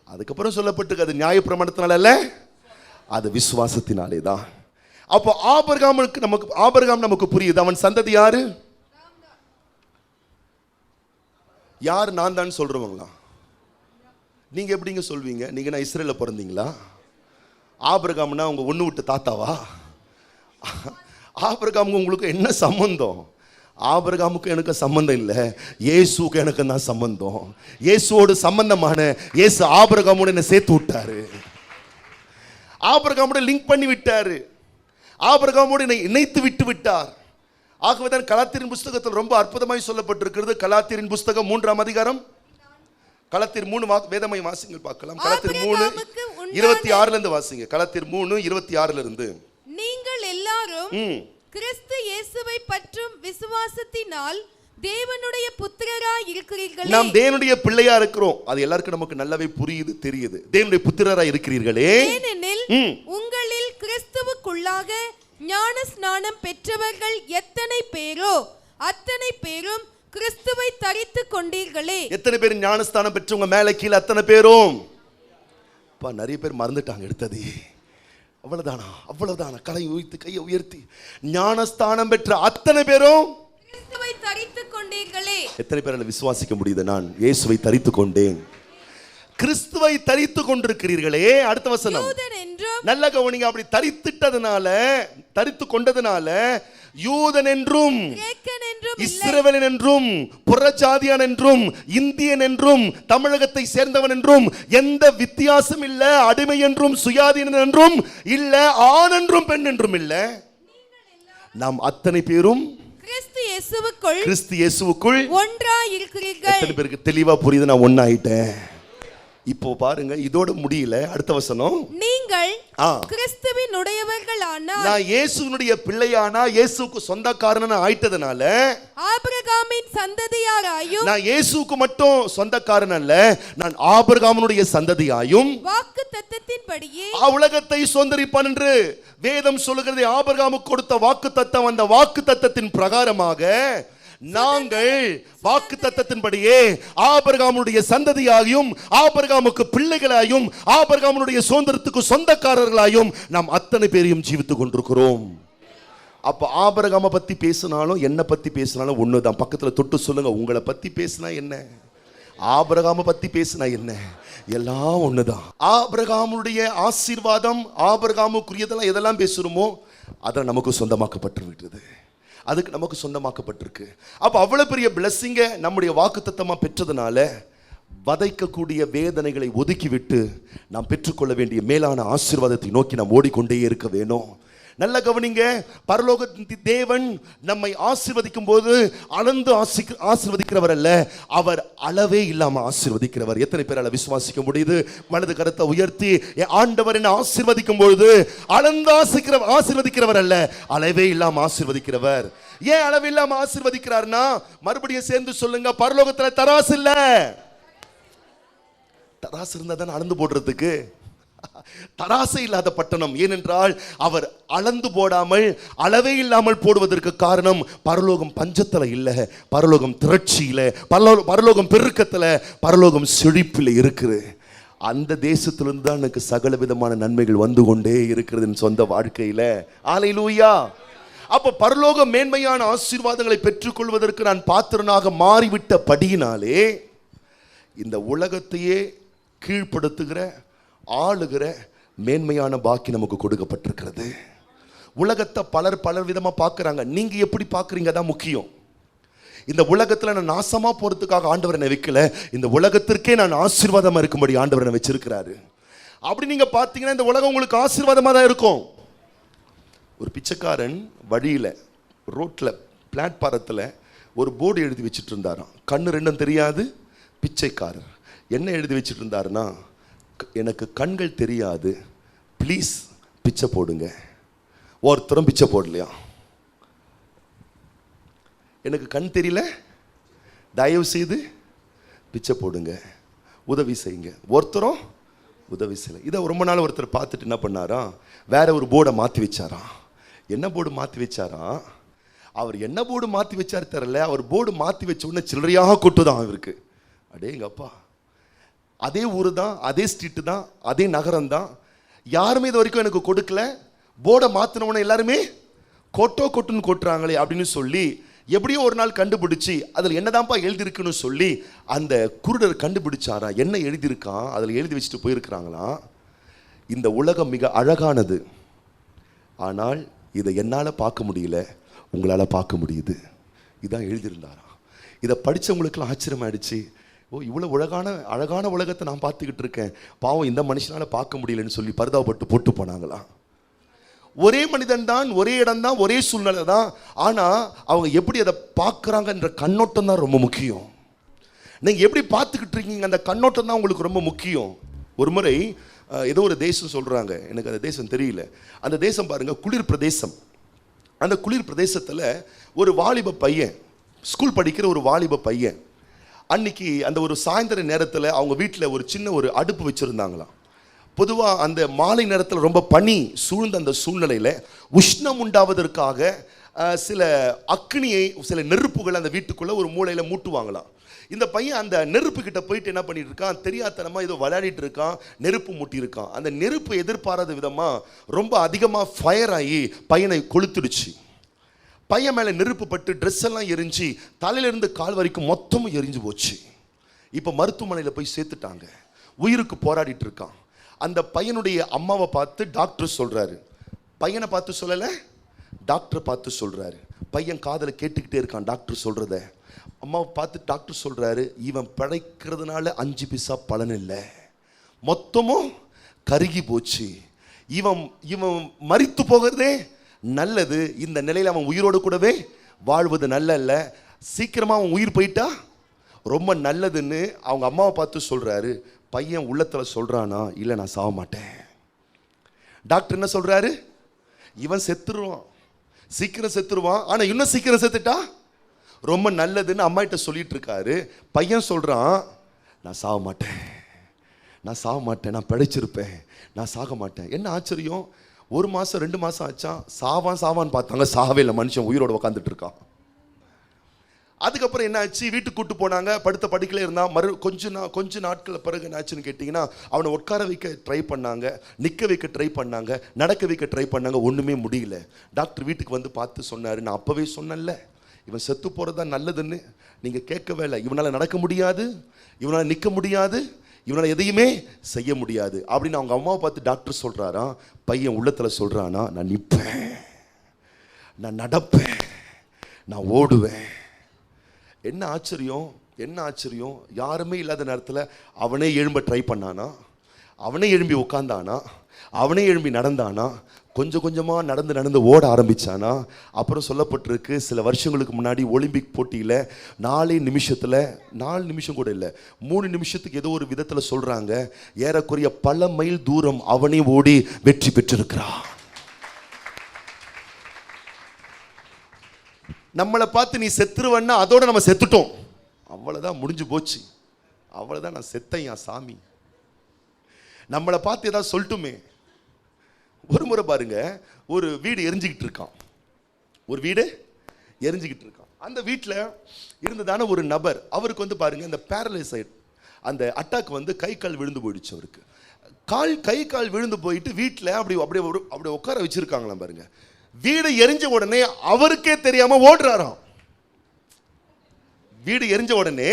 அதுக்கப்புறம் சொல்லப்பட்டிருக்கு, அது நியாயப்பிரமாணத்தினால அல்ல, அது விசுவாசத்தினாலே தான். அப்போ ஆபிரகாம் நமக்கு புரியுது. அவன் சந்ததி யாரு? யார்? நான் தான் சொல்றவங்களா? நீங்க எப்படிங்க சொல்வீங்க? நீங்க நான் இஸ்ரேல்ல பிறந்தீங்களா? ஆபிரகாம்னா உங்க ஒண்ணு விட்டு தாத்தாவா? ஆபிரகாமுக்கு உங்களுக்கு என்ன சம்பந்தம்? ஆபிரகாமுக்கு எனக்கு சம்பந்தம் இல்லை, இயேசுக்கு எனக்கு தான் சம்பந்தம். இயேசுவோடு சம்பந்தமான இயேசு ஆபிரகாமோடு என்ன சேர்த்து விட்டாரு, ஆபிரகாமோடு லிங்க் பண்ணி விட்டாரு, ஆபிரகாமோடு என்னை இணைத்து விட்டு விட்டார். ஆகவேதான் கலாத்தியரின் புஸ்தகத்தில் ரொம்ப அற்புதமாய் சொல்லப்பட்டிருக்கிறது. கலாத்தியரின் புஸ்தகம் 3ஆம் அதிகாரம், கலாத்தியர் 3 வேதமை வாசிங்கள் பார்க்கலாம். கலாத்தியர் 3:26 இருந்து வாசிங்க. கலாத்தியர் 3:26 இருந்து. நீங்கள் எல்லாரும் கிறிஸ்து இயேசுவை பற்றும் விசுவாசத்தினால் தேவனுடைய புத்திரராய் இருக்கிறீர்களே. நாம் தேவனுடைய பிள்ளையா இருக்கிறோம். அது எல்லாருக்கும் நமக்கு நல்லாவே புரியுது, தெரியுது. தேவனுடைய புத்திரராய் இருக்கிறீர்களே, ஏனெனில் உங்களில் கிறிஸ்துவுக்குள்ளாக ஞான ஸ்நானம் பெற்றவர்கள் எத்தனை பேரோ அத்தனை பேரும் கிறிஸ்துவை தரித்துக் கொண்டீர்களே. எத்தனை பேர் ஞானஸ்தானம் பெற்றவங்க? மேல கீழே அத்தனை பேரும். நிறைய பேர் மறந்துட்டாங்க எடுத்தது. அவ்வளவுதானா? கையை உயர்த்தி ஞானஸ்தானம் பெற்ற அத்தனை பேரும் கிறிஸ்துவை தரித்துக் கொண்டீர்களே. எத்தனை பேரால விசுவாசிக்க முடியுது? நான் இயேசுவை தரித்துக் கொண்டேன். கிறிஸ்துவை தரித்துக் கொண்டிருக்கிறீர்களே. அடுத்த வசனம் நல்ல கவனிங்க. அப்படி தரித்து கொண்டதுனால யூதன் என்றும் இஸ்ரவேலன் என்றும் புறஜாதியான் என்றும் இந்தியன் என்றும் தமிழகத்தை சேர்ந்தவன் என்றும் எந்த வித்தியாசம் இல்ல. அடிமை என்றும் சுயாதீனன் என்றும் இல்ல, ஆண் என்றும் பெண் என்றும் இல்ல. நாம் அத்தனை பேரும் கிறிஸ்து இயேசுவுக்குள் ஒன்றாய் இருக்கிறீர்கள். எத்தனை பேருக்கு தெளிவா புரியுது? நான் ஒன்னாயிட்டேன். இப்போ பாருங்க, இதோட முடியல. அடுத்த வசனம், நீங்கள் கிறிஸ்துவின் உடையவர்களானால், நான் இயேசுவினுடைய பிள்ளையானா, இயேசுவுக்கு சொந்தக்காரனா ஆயிட்டதனால ஆபிரகாமின் சந்ததியாராயும், நான் இயேசுவுக்கு மட்டும் சொந்தக்காரன் அல்ல, நான் ஆபிரகாமினுடைய சந்ததியாயும் வாக்குத்தத்தத்தின்படியே உலகத்தை சுதந்தரிப்பான் என்று வேதம் சொல்லுகிறது. ஆபிரகாமுக்கு கொடுத்த வாக்குத்தத்தம், அந்த வாக்குத்தத்தத்தின் பிரகாரமாக நாங்கள் வாக்குத்தத்தத்தின்படியே ஆபிரகாமுடைய சந்ததியாயும் ஆபிரகாமுக்கு பிள்ளைகளாயும் ஆபிரகாமுடைய சுதந்திரத்துக்கு சொந்தக்காரர்களாயும் நாம் அத்தனை பேரையும் ஜீவித்துக் கொண்டிருக்கிறோம். அப்ப ஆபிரகாமை பத்தி பேசினாலும் என்ன பத்தி பேசினாலும் ஒண்ணுதான். பக்கத்துல தொட்டு சொல்லுங்க, உங்களை பத்தி பேசினா என்ன, ஆபிரகாமை பத்தி பேசினா என்ன, எல்லாம் ஒண்ணுதான். ஆபிரகாமுடைய ஆசீர்வாதம், ஆபிரகாமுக்குரியதெல்லாம் எதெல்லாம் பேசுறோமோ அதெல்லாம் நமக்கு சொந்தமாக்கப்பட்டு விட்டது, அதுக்கு நமக்கு சொந்தமாக்கப்பட்டிருக்கு. அப்ப அவ்வளவு பெரிய பிளஸிங்க நம்முடைய வாக்குத்தத்தமா பெற்றதுனால வதைக்கக்கூடிய வேதனைகளை ஒதுக்கிவிட்டு நாம் பெற்றுக்கொள்ள வேண்டிய மேலான ஆசீர்வாதத்தை நோக்கி நாம் ஓடிக்கொண்டே இருக்க வேணும். நல்ல கவனிங்க, பரலோகத்தின் தேவன் நம்மை ஆசீர்வதிக்கும் போது அளந்து ஆசீர்வதிக்கிறவர் அல்ல, அவர் அளவே இல்லாம ஆசீர்வதிக்கிறவர். எத்தனை பேரால விசுவாசிக்க முடியுது? வலது கரத்தை உயர்த்தி, ஆண்டவர் என்ன ஆசீர்வதிக்கும் பொழுது அளந்து ஆசீர்வதிக்கிறவர் அல்ல, அளவே இல்லாம ஆசீர்வதிக்கிறவர். ஏன் அளவு இல்லாம ஆசீர்வதிக்கிறார்னா, மறுபடியும் சேர்ந்து சொல்லுங்க, பரலோகத்துல தராசு இல்ல. தராசு இருந்தா தான் அளந்து போடுறதுக்கு. தராசை இல்லாத பட்டணம். ஏனென்றால் அவர் அளந்து போடாமல் அளவே இல்லாமல் போடுவதற்கு காரணம், பரலோகம் பஞ்சத்துல இல்ல, பரலோகம் திரட்சியில, பரலோகம் பெருக்கத்துல, பரலோகம் செழிப்பில் இருக்குது. அந்த தேசத்திலிருந்து தான் எனக்கு சகல விதமான நன்மைகள் வந்து கொண்டே இருக்கிறது என் சொந்த வாழ்க்கையில. அல்லேலூயா. அப்ப பரலோக மேன்மையான ஆசீர்வாதங்களை பெற்றுக்கொள்வதற்கு நான் பாத்திரனாக மாறிவிட்ட படியினாலே இந்த உலகத்தையே கீழ்ப்படுத்துகிற ஆளுகிற மேன்மையான பாக்கி நமக்கு கொடுக்கப்பட்டிருக்கிறது. உலகத்தை பலர் விதமா பார்க்கறாங்க. நீங்க எப்படி பார்க்கறீங்க தான் முக்கியம். இந்த உலகத்துல நான் நாசமா போறதுக்காக ஆண்டவர் என்னை வைக்கல, இந்த உலகத்திற்கே நான் ஆசீர்வாதமா இருக்கும்படி ஆண்டவர் என்னை வச்சிருக்கிறாரு. அப்படி நீங்க பார்த்தீங்கன்னா இந்த உலகம் உங்களுக்கு ஆசீர்வாதமா தான் இருக்கும். ஒரு பிச்சைக்காரன் வழியில ரோட்ல பிளாட்பாரத்தில் ஒரு போர்டு எழுதி வச்சுட்டு இருந்தாராம். கண்ணு ரெண்டும் தெரியாது பிச்சைக்காரர். என்ன எழுதி வச்சுட்டு இருந்தாருன்னா, எனக்கு கண்கள் தெரியாது, ப்ளீஸ் பிச்சை போடுங்க. ஒருத்தரும் பிச்சை போடலையா? எனக்கு கண் தெரியல, தயவு செய்து பிச்சை போடுங்க, உதவி செய்யுங்க. ஒருத்தரும் உதவி செய்யலை. இதை ரொம்ப நாள் ஒருத்தர் பார்த்துட்டு என்ன பண்ணாரா, வேற ஒரு போர்டை மாற்றி வச்சாராம். என்ன போர்டு மாற்றி வச்சாராம்? அவர் என்ன போர்டு மாற்றி வச்சார் தெரியல, அவர் போர்டு மாற்றி வச்ச உடனே சில்லறையாக கொட்டுதான் அவருக்கு. அடே எங்க அப்பா, அதே ஊர் தான், அதே ஸ்ட்ரீட்டு தான், அதே நகரம் தான், யாருமே இது வரைக்கும் எனக்கு கொடுக்கல, போர்டை மாற்றினவன எல்லாருமே கொட்டுன்னு கொட்டுறாங்களே அப்படின்னு சொல்லி எப்படியோ ஒரு நாள் கண்டுபிடிச்சி அதில் என்னதான்ப்பா எழுதியிருக்குன்னு சொல்லி அந்த குருடர் கண்டுபிடிச்சாரா என்ன எழுதியிருக்கான். அதில் எழுதி வச்சுட்டு போயிருக்கிறாங்களாம், இந்த உலகம் மிக அழகானது, ஆனால் இதை என்னால் பார்க்க முடியல, உங்களால் பார்க்க முடியுது. இதான் எழுதியிருந்தாராம். இதை படித்தவங்களுக்கெல்லாம் ஆச்சரியமாயிடுச்சு. ஓ, இவ்வளோ அழகான உலகத்தை நான் பார்த்துக்கிட்டு இருக்கேன், பாவம் இந்த மனுஷனால் பார்க்க முடியலன்னு சொல்லி பரிதாபப்பட்டு போட்டு போனாங்களாம். ஒரே மனிதன் தான், ஒரே இடம் தான், ஒரே சூழ்நிலை தான், ஆனால் அவங்க எப்படி அதை பார்க்குறாங்கன்ற கண்ணோட்டம் தான் ரொம்ப முக்கியம். நீங்கள் எப்படி பார்த்துக்கிட்டு இருக்கீங்க, அந்த கண்ணோட்டம் தான் உங்களுக்கு ரொம்ப முக்கியம். ஒரு முறை ஏதோ ஒரு தேசம் சொல்கிறாங்க, எனக்கு அந்த தேசம் தெரியல. அந்த தேசம் பாருங்கள், குளிர் பிரதேசம். அந்த குளிர் பிரதேசத்தில் ஒரு வாலிப பையன், ஸ்கூல் படிக்கிற ஒரு வாலிப பையன், அன்னைக்கு அந்த ஒரு சாயந்தர நேரத்தில் அவங்க வீட்டில் ஒரு சின்ன ஒரு அடுப்பு வச்சுருந்தாங்களாம். பொதுவாக அந்த மாலை நேரத்தில் ரொம்ப பனி சூழ்ந்த அந்த சூழ்நிலையில் உஷ்ணம் உண்டாவதற்காக சில அக்னியை, சில நெருப்புகள் அந்த வீட்டுக்குள்ளே ஒரு மூலையில் மூட்டுவாங்களாம். இந்த பையன் அந்த நெருப்பு கிட்ட போயிட்டு என்ன பண்ணிட்டு இருக்கான், தெரியாதனமாக ஏதோ விளையாடிட்டு இருக்கான், நெருப்பு மூட்டியிருக்கான். அந்த நெருப்பு எதிர்பாராத விதமாக ரொம்ப அதிகமாக ஃபயர் ஆகி பையனை கொளுத்துடுச்சு. பையன் மேலே நெருப்பு பட்டு ட்ரெஸ் எல்லாம் எரிஞ்சு தலையிலிருந்து கால் வரைக்கும் மொத்தமும் எரிஞ்சு போச்சு. இப்போ மருத்துவமனையில் போய் சேர்த்துட்டாங்க, உயிருக்கு போராடிட்டு இருக்கான். அந்த பையனுடைய அம்மாவை பார்த்து டாக்டர் சொல்கிறாரு, பையனை பார்த்து சொல்லலை, டாக்டரை பார்த்து சொல்கிறாரு. பையன் காதில் கேட்டுக்கிட்டே இருக்கான் டாக்டர் சொல்கிறத. அம்மாவை பார்த்து டாக்டர் சொல்கிறாரு, இவன் பிழைக்கிறதுனால 5 பைசா பலன் இல்லை, மொத்தமும் கருகி போச்சு, இவன் மரித்து போகிறதே நல்லது, இந்த நிலையில் அவன் உயிரோடு கூடவே வாழ்வது நல்ல, சீக்கிரமாக அவன் உயிர் போயிட்டா ரொம்ப நல்லதுன்னு அவங்க அம்மாவை பார்த்து சொல்கிறாரு. பையன் உள்ளத்தில் சொல்கிறானா, இல்லை நான் சாக மாட்டேன். டாக்டர் என்ன சொல்கிறாரு, இவன் செத்துருவான், சீக்கிரம் செத்துருவான், ஆனால் இன்னும் சீக்கிரம் செத்துட்டா ரொம்ப நல்லதுன்னு அம்மாகிட்ட சொல்லிட்டு இருக்காரு. பையன் சொல்கிறான், நான் சாக மாட்டேன், நான் பிழைச்சிருப்பேன், நான் சாக மாட்டேன். என்ன ஆச்சரியம், 1 மாதம் 2 மாதம் ஆச்சா, சாவான்னு பார்த்தாங்க, சாகவே இல்லை, மனுஷன் உயிரோடு உக்காந்துட்டு இருக்கான். அதுக்கப்புறம் என்ன ஆச்சு, வீட்டுக்கு கூட்டு போனாங்க, படுத்த படுக்கையில் இருந்தான். கொஞ்ச நாட்கள் பிறகு என்ன ஆச்சுன்னு கேட்டிங்கன்னா, அவனை உட்கார வைக்க ட்ரை பண்ணாங்க, நிற்க வைக்க ட்ரை பண்ணாங்க, நடக்க வைக்க ட்ரை பண்ணாங்க, ஒன்றுமே முடியல. டாக்டர் வீட்டுக்கு வந்து பார்த்து சொன்னார், நான் அப்போவே சொன்னேன்ல இவன் செத்து போகிறது தான் நல்லதுன்னு, நீங்கள் கேட்கவே இல்லை, இவனால் நடக்க முடியாது, இவனால் நிற்க முடியாது, இவனால் எதையுமே செய்ய முடியாது அப்படின்னு அவங்க அம்மாவை பார்த்து டாக்டர் சொல்கிறாராம். பையன் உள்ளத்தில் சொல்கிறானா, நான் நிற்பேன், நான் நடப்பேன், நான் ஓடுவேன். என்ன ஆச்சரியம், யாருமே இல்லாத நேரத்தில் அவனே எழும்ப ட்ரை பண்ணானா. அவனே எழும்பி உட்கார்ந்தானா, அவனே எழும்பி நடந்தானா, கொஞ்சம் கொஞ்சமாக நடந்து நடந்து ஓட ஆரம்பித்தானா. அப்புறம் சொல்லப்பட்டிருக்கு, சில வருஷங்களுக்கு முன்னாடி ஒலிம்பிக் போட்டியில் 4 நிமிஷம் கூட இல்லை, 3 நிமிஷத்துக்கு ஏதோ ஒரு விதத்தில் சொல்கிறாங்க, ஏறக்குறைய பல மைல் தூரம் அவனே ஓடி வெற்றி பெற்றிருக்கிறான். நம்மளை பார்த்து நீ செத்துருவன்னா அதோட நம்ம செத்துட்டோம், அவ்வளோதான், முடிஞ்சு போச்சு, அவ்வளோதான், நான் செத்தையா சாமி. நம்மளை பார்த்து ஏதாவது சொல்லட்டுமே. ஒரு முறை பாருங்க, ஒரு வீடு எரிஞ்சுக்கிட்டு இருக்கான், அந்த வீட்டில் இருந்ததான ஒரு நபர், அவருக்கு வந்து பாருங்க இந்த பேரலைஸ் ஆயிடு, அந்த அட்டாக் வந்து கை கால் விழுந்து போயிடுச்சு அவருக்கு. கை கால் விழுந்து போயிட்டு வீட்டில் அப்படி உட்கார வச்சிருக்காங்களாம் பாருங்க. வீடு எரிஞ்ச உடனே அவருக்கே தெரியாம ஓடுறாராம். வீடு எரிஞ்ச உடனே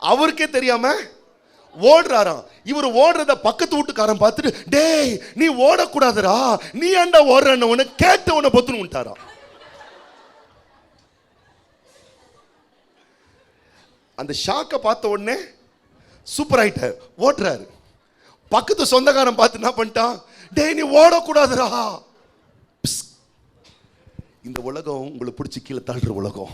அவருக்கே தெரியாம ஓடுறாராம். இவர் ஓடுறத பக்கத்து வீட்டுக்காரன் பார்த்துட்டு, டேய் நீ ஓடக்கூடாதுரா, நீ ஏண்டா ஓடுறன்னு கேட்ட உடனே பொத்துன்னு விட்டாராம். அந்த ஷாக்கை பார்த்த உடனே சூப்பர் ஆயிட்டார், ஓடுறாரு. பக்கத்து சொந்தக்காரன் பார்த்து என்ன பண்ணிட்டான், டேய் நீ ஓடக்கூடாதுரா. இந்த உலகம் உங்களை பிடிச்சி கீழே தள்ளுற உலகம்.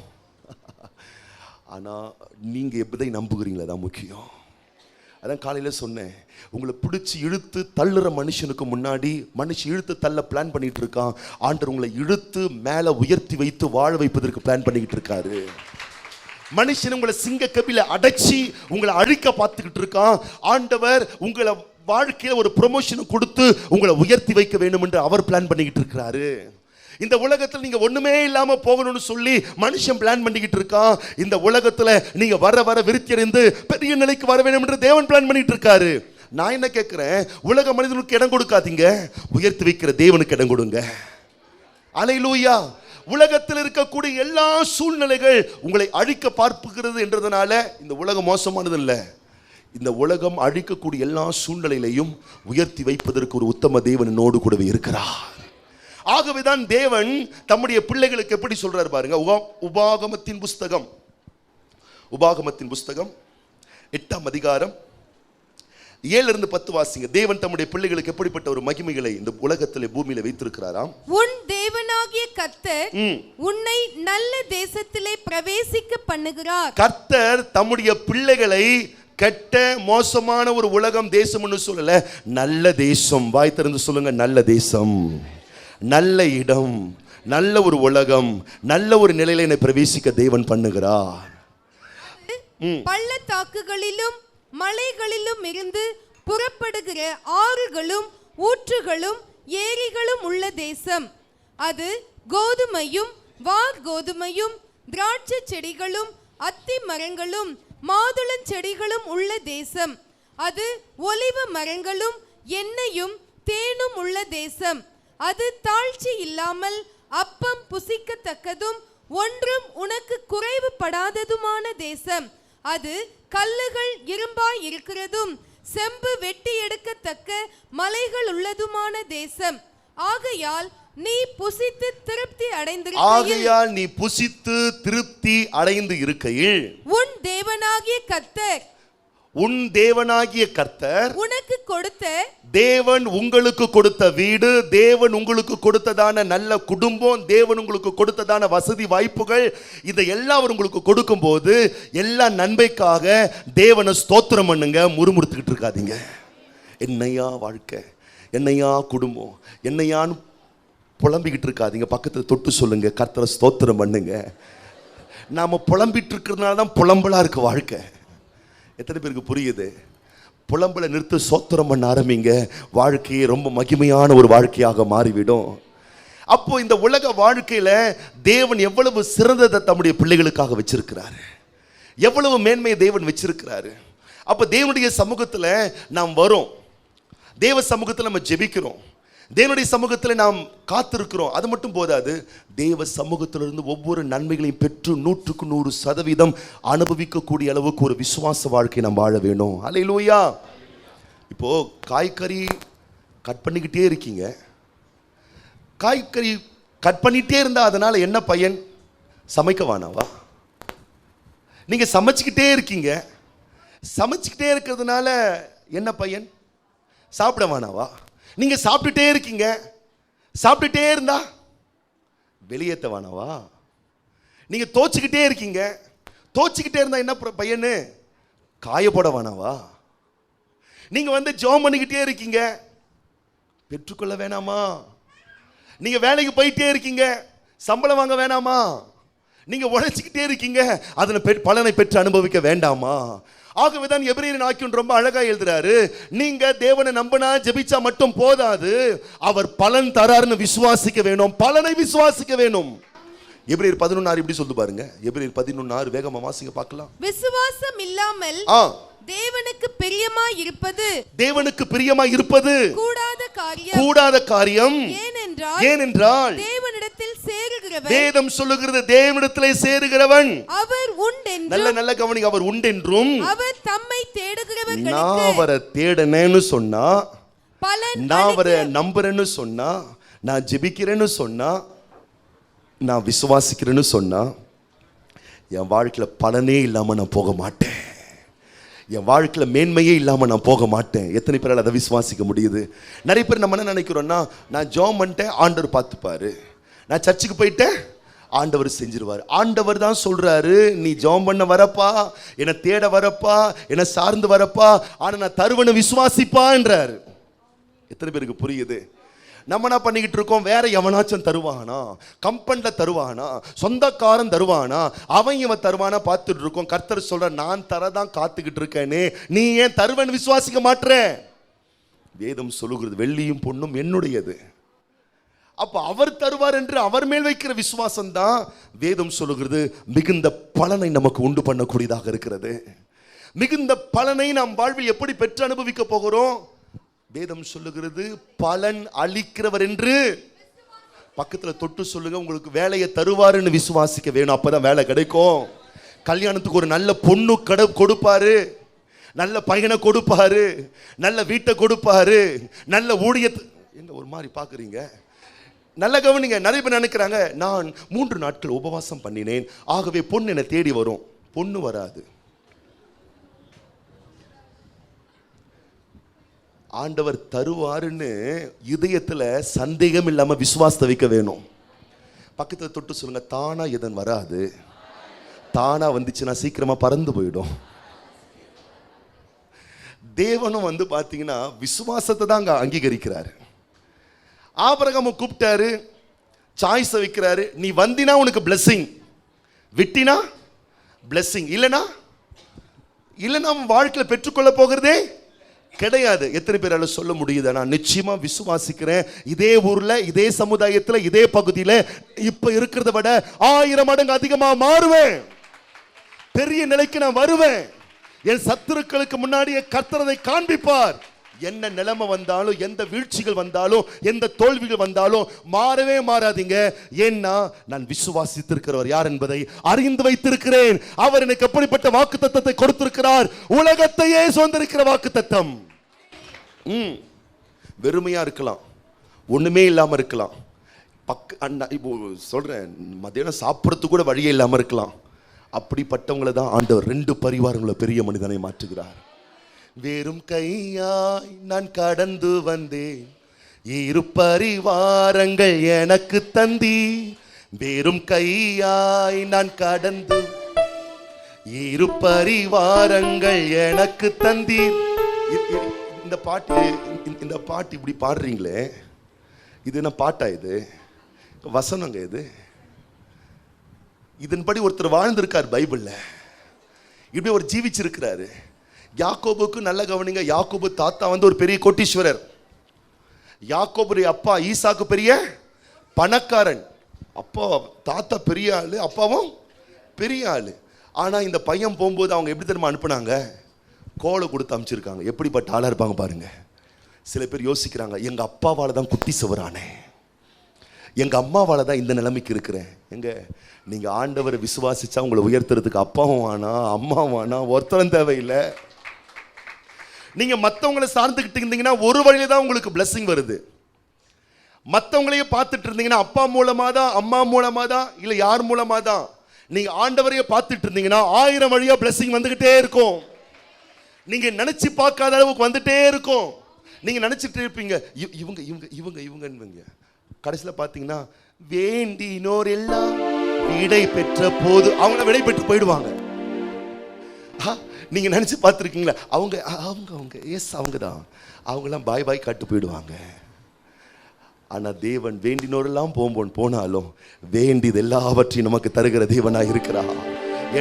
ஆனால் நீங்கள் எப்படி நம்புகிறீங்களா தான் முக்கியம். அதான் காலையில் சொன்னேன், உங்களை பிடிச்சி இழுத்து தள்ளுற மனுஷனுக்கு முன்னாடி மனுஷன் இழுத்து தள்ள பிளான் பண்ணிட்டு இருக்கான். ஆண்டவர் உங்களை இழுத்து மேலே உயர்த்தி வைத்து வாழ வைப்பதற்கு பிளான் பண்ணிக்கிட்டு இருக்காரு. மனுஷன் உங்களை சிங்க கபில அடைச்சி உங்களை அழிக்க பார்த்துக்கிட்டு இருக்கான். ஆண்டவர் உங்களை வாழ்க்கையில் ஒரு ப்ரொமோஷன் கொடுத்து உங்களை உயர்த்தி வைக்க வேண்டும் என்று அவர் பிளான் பண்ணிக்கிட்டு இருக்கிறாரு. இந்த உலகத்தில் நீங்க ஒண்ணுமே இல்லாம போகணும்னு சொல்லி மனுஷன் பிளான் பண்ணிக்கிட்டு இருக்கான். இந்த உலகத்துல நீங்க வர வர விருத்தியடைந்து பெரிய நிலைக்கு வர வேண்டும் என்று தேவன் பிளான் பண்ணிட்டு இருக்காரு. நான் என்ன கேட்கிறேன், உலக மனிதனுக்கு இடம் கொடுக்காதீங்க, உயர்த்தி வைக்கிற தேவனுக்கு இடம் கொடுங்க. அல்லேலூயா. உலகத்தில் இருக்கக்கூடிய எல்லா சூழ்நிலைகள் உங்களை அழிக்க பார்ப்புகிறது என்றதுனால இந்த உலகம் மோசமானது இல்லை. இந்த உலகம் அழிக்கக்கூடிய எல்லா சூழ்நிலையிலையும் உயர்த்தி வைப்பதற்கு ஒரு உத்தம தேவன் என்னோடு கூடவே இருக்கிறார். ஆகவேதான் தேவன் தம்முடைய பிள்ளைகளுக்கு எப்படி சொல்றாரு பாருங்க. உபாகமத்தின் புஸ்தகம் 8ஆம் அதிகாரம் 7-10 வாசிங்க. தேவன் தம்முடைய பிள்ளைகளுக்கு எப்படிப்பட்ட ஒரு மகிமைகளை இந்த உலகத்திலே பூமியில வைத்திருக்கிறாராம். உன் தேவனாகிய கர்த்தர் உன்னை நல்ல தேசத்திலே பிரவேசிக்க பண்ணுகிறார். கர்த்தர் தம்முடைய பிள்ளைகளை கெட்ட மோசமான ஒரு உலகம் தேசம்னு சொல்லல, நல்ல தேசம். வாய் திறந்து சொல்லுங்க, நல்ல தேசம், நல்ல இடம், நல்ல ஒரு உலகம், நல்ல ஒரு நிலையில என்னை பிரவேசிக்க தேவன் பண்ணுகிறார். பள்ளத்தாக்குகளிலும் மலைகளிலும் இருந்து புறப்படுகிற ஆறுகளும் ஊற்றுகளும் ஏரிகளும் உள்ள தேசம். அது கோதுமையும் வார்கோதுமையும் திராட்சை செடிகளும் அத்தி மரங்களும் மாதுளஞ்செடிகளும் உள்ள தேசம். அது ஒலிவ மரங்களும் எண்ணெயும் தேனும் உள்ள தேசம். அது தாழ்ச்சி இல்லாமல் அப்பம் புசிக்கத்தக்கதும் ஒன்றும் உனக்கு குறைவுபடாததுமான தேசம். அது கல்லுகள் இரும்பாய் இருக்கிறதும் செம்பு வெட்டி எடுக்கத்தக்க மலைகள் உள்ளதுமான தேசம். ஆகையால் நீ புசித்து திருப்தி அடைந்து இருக்கையில் உன் தேவனாகிய கர்த்தர் உனக்கு கொடுத்த, தேவன் உங்களுக்கு கொடுத்த வீடு, தேவன் உங்களுக்கு கொடுத்ததான நல்ல குடும்பம், தேவன் உங்களுக்கு கொடுத்ததான வசதி வாய்ப்புகள், இதையெல்லாம் அவர் உங்களுக்கு கொடுக்கும் போது எல்லா நன்மைக்காக தேவனை ஸ்தோத்திரம் பண்ணுங்க. முறுமுறுத்துக்கிட்டு இருக்காதீங்க. என்னையா வாழ்க்கை, என்னையா குடும்பம், என்னையான்னு புலம்பிக்கிட்டு இருக்காதீங்க. பக்கத்தில் தொட்டு சொல்லுங்க, கர்த்தரை ஸ்தோத்திரம் பண்ணுங்க. நாம புலம்பிட்டு இருக்கிறதுனால தான் புலம்பலா இருக்கு வாழ்க்கை. எத்தனை பேருக்கு புரியுது? புலம்பலை நிறுத்து, சோத்திரம் பண்ண ஆரம்பிங்க. வாழ்க்கையே ரொம்ப மகிமையான ஒரு வாழ்க்கையாக மாறிவிடும். அப்போ இந்த உலக வாழ்க்கையில தேவன் எவ்வளவு சிறந்ததை தம்முடைய பிள்ளைகளுக்காக வச்சிருக்கிறாரு, எவ்வளவு மேன்மையை தேவன் வச்சிருக்கிறாரு. அப்போ தேவனுடைய சமூகத்தில் நாம் வரோம், தேவ சமூகத்தில் நம்ம ஜெபிக்கிறோம், தேவனுடைய சமூகத்தில் நாம் காத்திருக்கிறோம். அது மட்டும் போதாது, தேவ சமூகத்திலிருந்து ஒவ்வொரு நன்மைகளையும் பெற்று 100% அனுபவிக்கக்கூடிய அளவுக்கு ஒரு விசுவாச வாழ்க்கை நாம் வாழ வேணும். அல்லேலூயா. இப்போ காய்கறி கட் பண்ணிக்கிட்டே இருக்கீங்க, காய்கறி கட் பண்ணிட்டே இருந்தா அதனால என்ன பயன்? சமைக்க வேணாவா? நீங்க சமைச்சுக்கிட்டே இருக்கீங்க, சமைச்சுக்கிட்டே இருக்கிறதுனால என்ன பயன்? சாப்பிட வேணாவா? நீங்க சாப்பிட்டுட்டே இருக்கீங்க, சாப்பிட்டுட்டே இருந்தா வெளியேற்ற வேணாவா? நீங்க தோச்சுக்கிட்டே இருக்கீங்க, தோச்சுக்கிட்டே இருந்தா என்ன பையனு? காயப்போட வேணாவா? நீங்க ஜெபம் பண்ணிக்கிட்டே இருக்கீங்க, பெற்றுக்கொள்ள வேணாமா? நீங்க வேலைக்கு போயிட்டே இருக்கீங்க, சம்பளம் வாங்க வேணாமா? நீங்க உழைச்சிக்கிட்டே இருக்கீங்க, அதன் பலனை பெற்று அனுபவிக்க வேண்டாமா? ஆகவேதான் எபிரேயரின் ஆக்கியோன் ரொம்ப அழகா எழுதுறாரு, நீங்க தேவனை நம்பினா ஜெபிச்சா மட்டும் போதாது, அவர் பலன் தராருன்னு விசுவாசிக்க வேணும், பலனை விசுவாசிக்க வேணும். எபிரேயர் 11:6 இப்படி சொல்லு பாருங்க. எபிரேயர் 11:6 வேகமா வாசிங்க பார்க்கலாம். விசுவாசம் இல்லாமல் தேவனுக்கு பிரியமாய் இருப்பது, தேவனுக்கு பிரியமாய் இருப்பது கூடாத காரியம். ஏனென்றால் தேவனிடத்தில் சேருகிறவன், வேதம் சொல்லுகிறது தேவனிடத்திலே சேருகிறவன் அவர் உண்டென்றும், நல்ல கவனிங்க, அவர் உண்டென்றும், அவர் தம்மை தேடுகிறவர்களுக்கு, நான் அவரை தேடனேன்னு சொன்னா, பலன், நான் அவரை நம்புறேன்னு சொன்னா, நான் ஜெபிக்கிறேன்னு சொன்னா, நான் விசுவாசிக்கிறேன்னு சொன்னா, என் வாழ்க்கையில பலனே இல்லாம நான் போக மாட்டேன், என் வாழ்க்கையில மேன்மையே இல்லாம நான் போக மாட்டேன். எத்தனை பேரால் அதை விசுவாசிக்க முடியுது? நிறைய பேர் நம்ம என்ன நினைக்கிறோம்னா, நான் ஜெபம் பண்ணிட்டேன், ஆண்டவர் பார்த்துப்பாரு, நான் சர்ச்சுக்கு போயிட்டேன், ஆண்டவர் செஞ்சிருவார். ஆண்டவர் தான் சொல்றாரு, நீ ஜெபம் பண்ண வரப்பா, என்னை தேட வரப்பா, என்னை சார்ந்து வரப்பா, ஆனா நான் தருவனை விசுவாசிப்பா என்றாரு. எத்தனை பேருக்கு புரியுது? நம்ம என்ன பண்ணிக்கிட்டு இருக்கோம்? வேற எவனாச்சும் தருவானா, கம்பெனில தருவானா, சொந்தக்காரன் தருவானா, அவன் இவன் தருவானா பார்த்துட்டு இருக்கோம். கர்த்தர் சொல்ற, நான் தரதான் காத்துக்கிட்டு இருக்கேனே, நீ ஏன் தருவன் விசுவாசிக்க மாட்ற? வேதம் சொல்லுகிறது, வெள்ளியும் பொன்னும் என்னுடையது. அப்ப அவர் தருவார் என்று அவர் மேல் வைக்கிற விசுவாசம் தான் வேதம் சொல்லுகிறது மிகுந்த பலனை நமக்கு உண்டு பண்ணக்கூடியதாக இருக்கிறது. மிகுந்த பலனை நாம் வாழ்வில் எப்படி பெற்று அனுபவிக்க போகிறோம்? வேதம் சொல்லுகிறது பலன் அளிக்கிறவர் என்று. பக்கத்துல தொட்டு சொல்லுங்க, உங்களுக்கு வேலையை தருவாருன்னு விசுவாசிக்க வேணும், அப்பதான் வேலை கிடைக்கும். கல்யாணத்துக்கு ஒரு நல்ல பொண்ணு கொடுப்பாரு, நல்ல பையனை கொடுப்பாரு, நல்ல வீட்டை கொடுப்பாரு, நல்ல ஊழியத்தை. எங்க ஒரு மாதிரி பாக்குறீங்க? நல்ல கவனிங்க. நிறைய பேர் நினைக்கிறாங்க, நான் 3 நாட்கள் உபவாசம் பண்ணினேன், ஆகவே பொண்ணு என்னை தேடி வரும். பொண்ணு வராது. ஆண்டவர் தருவாருன்னு இதயத்துல சந்தேகம் இல்லாம விசுவாசத்தை வைக்க வேணும். பக்கத்துல தொட்டு சொல்லுங்க, தானா எதன் வராது, தானா வந்துச்சுன்னா சீக்கிரமா பறந்து போயிடும். தேவனும் பாத்தீங்கன்னா விசுவாசத்தை தான் அங்க அங்கீகரிக்கிறாரு. ஆபிரகாமை கூப்பிட்டாரு, சாய்ஸ் வைக்கிறாரு, நீ வந்தினா உனக்கு பிளெஸிங், விட்டினா பிளெஸிங், இல்லனா அவன் வாழ்க்கையில பெற்றுக்கொள்ள போகிறதே கிடையாது. எத்தனை பேரால சொல்ல முடியுது? நான் நிச்சயமா விசுவாசிக்கிறேன், இதே ஊர்ல, இதே சமுதாயத்துல, இதே பகுதியில இப்ப இருக்கிறத விட 1000 மடங்கு அதிகமா மாறுவேன், பெரிய நிலைக்கு நான் வருவேன், என் சத்துருக்களுக்கு முன்னாடியே கர்த்தர் அதை காண்பிப்பார். என்ன நிலைமை வந்தாலும், எந்த வீழ்ச்சிகள் வந்தாலும், எந்த தோல்விகள் வந்தாலும் மாறவே மாறாதீங்க. ஏன்னா நான் விசுவாசித்திருக்கிறவர் யார் என்பதை அறிந்து வைத்திருக்கிறேன். அவர் எனக்கு எப்படிப்பட்ட வாக்குத்தத்தத்தை கொடுத்திருக்கிறார்? உலகத்தையே சுதந்திரிக்கிற வாக்குத்தத்தம். வெறுமையா இருக்கலாம், ஒண்ணுமே இல்லாம இருக்கலாம், இப்போ சொல்றேன், மத்தியானம் சாப்பிடறதுக்கு கூட வழியே இல்லாம இருக்கலாம். அப்படிப்பட்டவங்களை தான் ஆண்டவர் 2 பரிவாரங்களை பெரிய மனிதனை மாற்றுகிறார். வெறும் கையாய் நான் கடந்து வந்தேன், 2 பரிவாரங்கள் எனக்கு தந்தி. வெறும் கையாய் நான் கடந்து 2 பரிவாரங்கள் எனக்கு தந்தி. இந்த பாட்டு இப்படி பாடுறீங்களே, இது என்ன பாட்டா? இது வசனங்க. இதன்படி ஒருத்தர் வாழ்ந்திருக்கார் பைபிள்ல, இப்படி ஒரு ஜீவிச்சிருக்கிறாரு. யாக்கோபுக்கு நல்ல கவனிங்க, யாக்கோபு தாத்தா ஒரு பெரிய கோட்டீஸ்வரர், யாக்கோபுடைய அப்பா ஈசாக்கு பெரிய பணக்காரன். அப்பா தாத்தா பெரிய ஆளு, அப்பாவும் பெரிய ஆளு. ஆனா இந்த பையன் போகும்போது அவங்க எப்படி தெரியுமா அனுப்புனாங்க? கோலை கொடுத்து அமைச்சிருக்காங்க. எப்படிப்பட்ட ஆளா இருப்பாங்க பாருங்க. சில பேர் யோசிக்கிறாங்க, எங்க அப்பாவால தான் குட்டி சுவரானே, எங்க அம்மாவால தான் இந்த நிலைமைக்கு இருக்கிறேன். எங்க நீங்க ஆண்டவரை விசுவாசிச்சா உங்களை உயர்த்துறதுக்கு அப்பாவும் வேணா, அம்மாவும் வேணா, ஒருத்தரும் தேவையில்லை. நீங்க மற்றவங்களை சார்ந்துக்கிட்டு இருந்தீங்கன்னா ஒரு வழியில தான் உங்களுக்கு பிளெஸிங் வருது. மற்றவங்களையே பார்த்துட்டு இருந்தீங்கன்னா அப்பா மூலமா தான், அம்மா மூலமா தான், இல்ல யார் மூலமா தான். நீங்க ஆண்டவரையே பார்த்துட்டு இருந்தீங்கன்னா 1000 வழியா பிளெஸிங் வந்துகிட்டே இருக்கும். நீங்க நினைச்சு பார்க்காத அளவுக்கு வந்துட்டே இருக்கும். நீங்க நினைச்சிட்டு இருப்பீங்க இவங்க இவங்க இவங்க இவங்க கடைசியில் பார்த்தீங்கன்னா வேண்டினோர் எல்லாம் விடை பெற்ற போது அவங்க விடை பெற்று போயிடுவாங்க. நீங்க நினைச்சு பார்த்துருக்கீங்களா? அவங்க அவங்க அவங்க எஸ் அவங்க தான், அவங்கெல்லாம் பாய் பாய் காட்டு போயிடுவாங்க. ஆனா தேவன் வேண்டினோரெல்லாம் போனாலும் வேண்டியது எல்லாவற்றையும் நமக்கு தருகிற தேவனாய் இருக்கிறார்.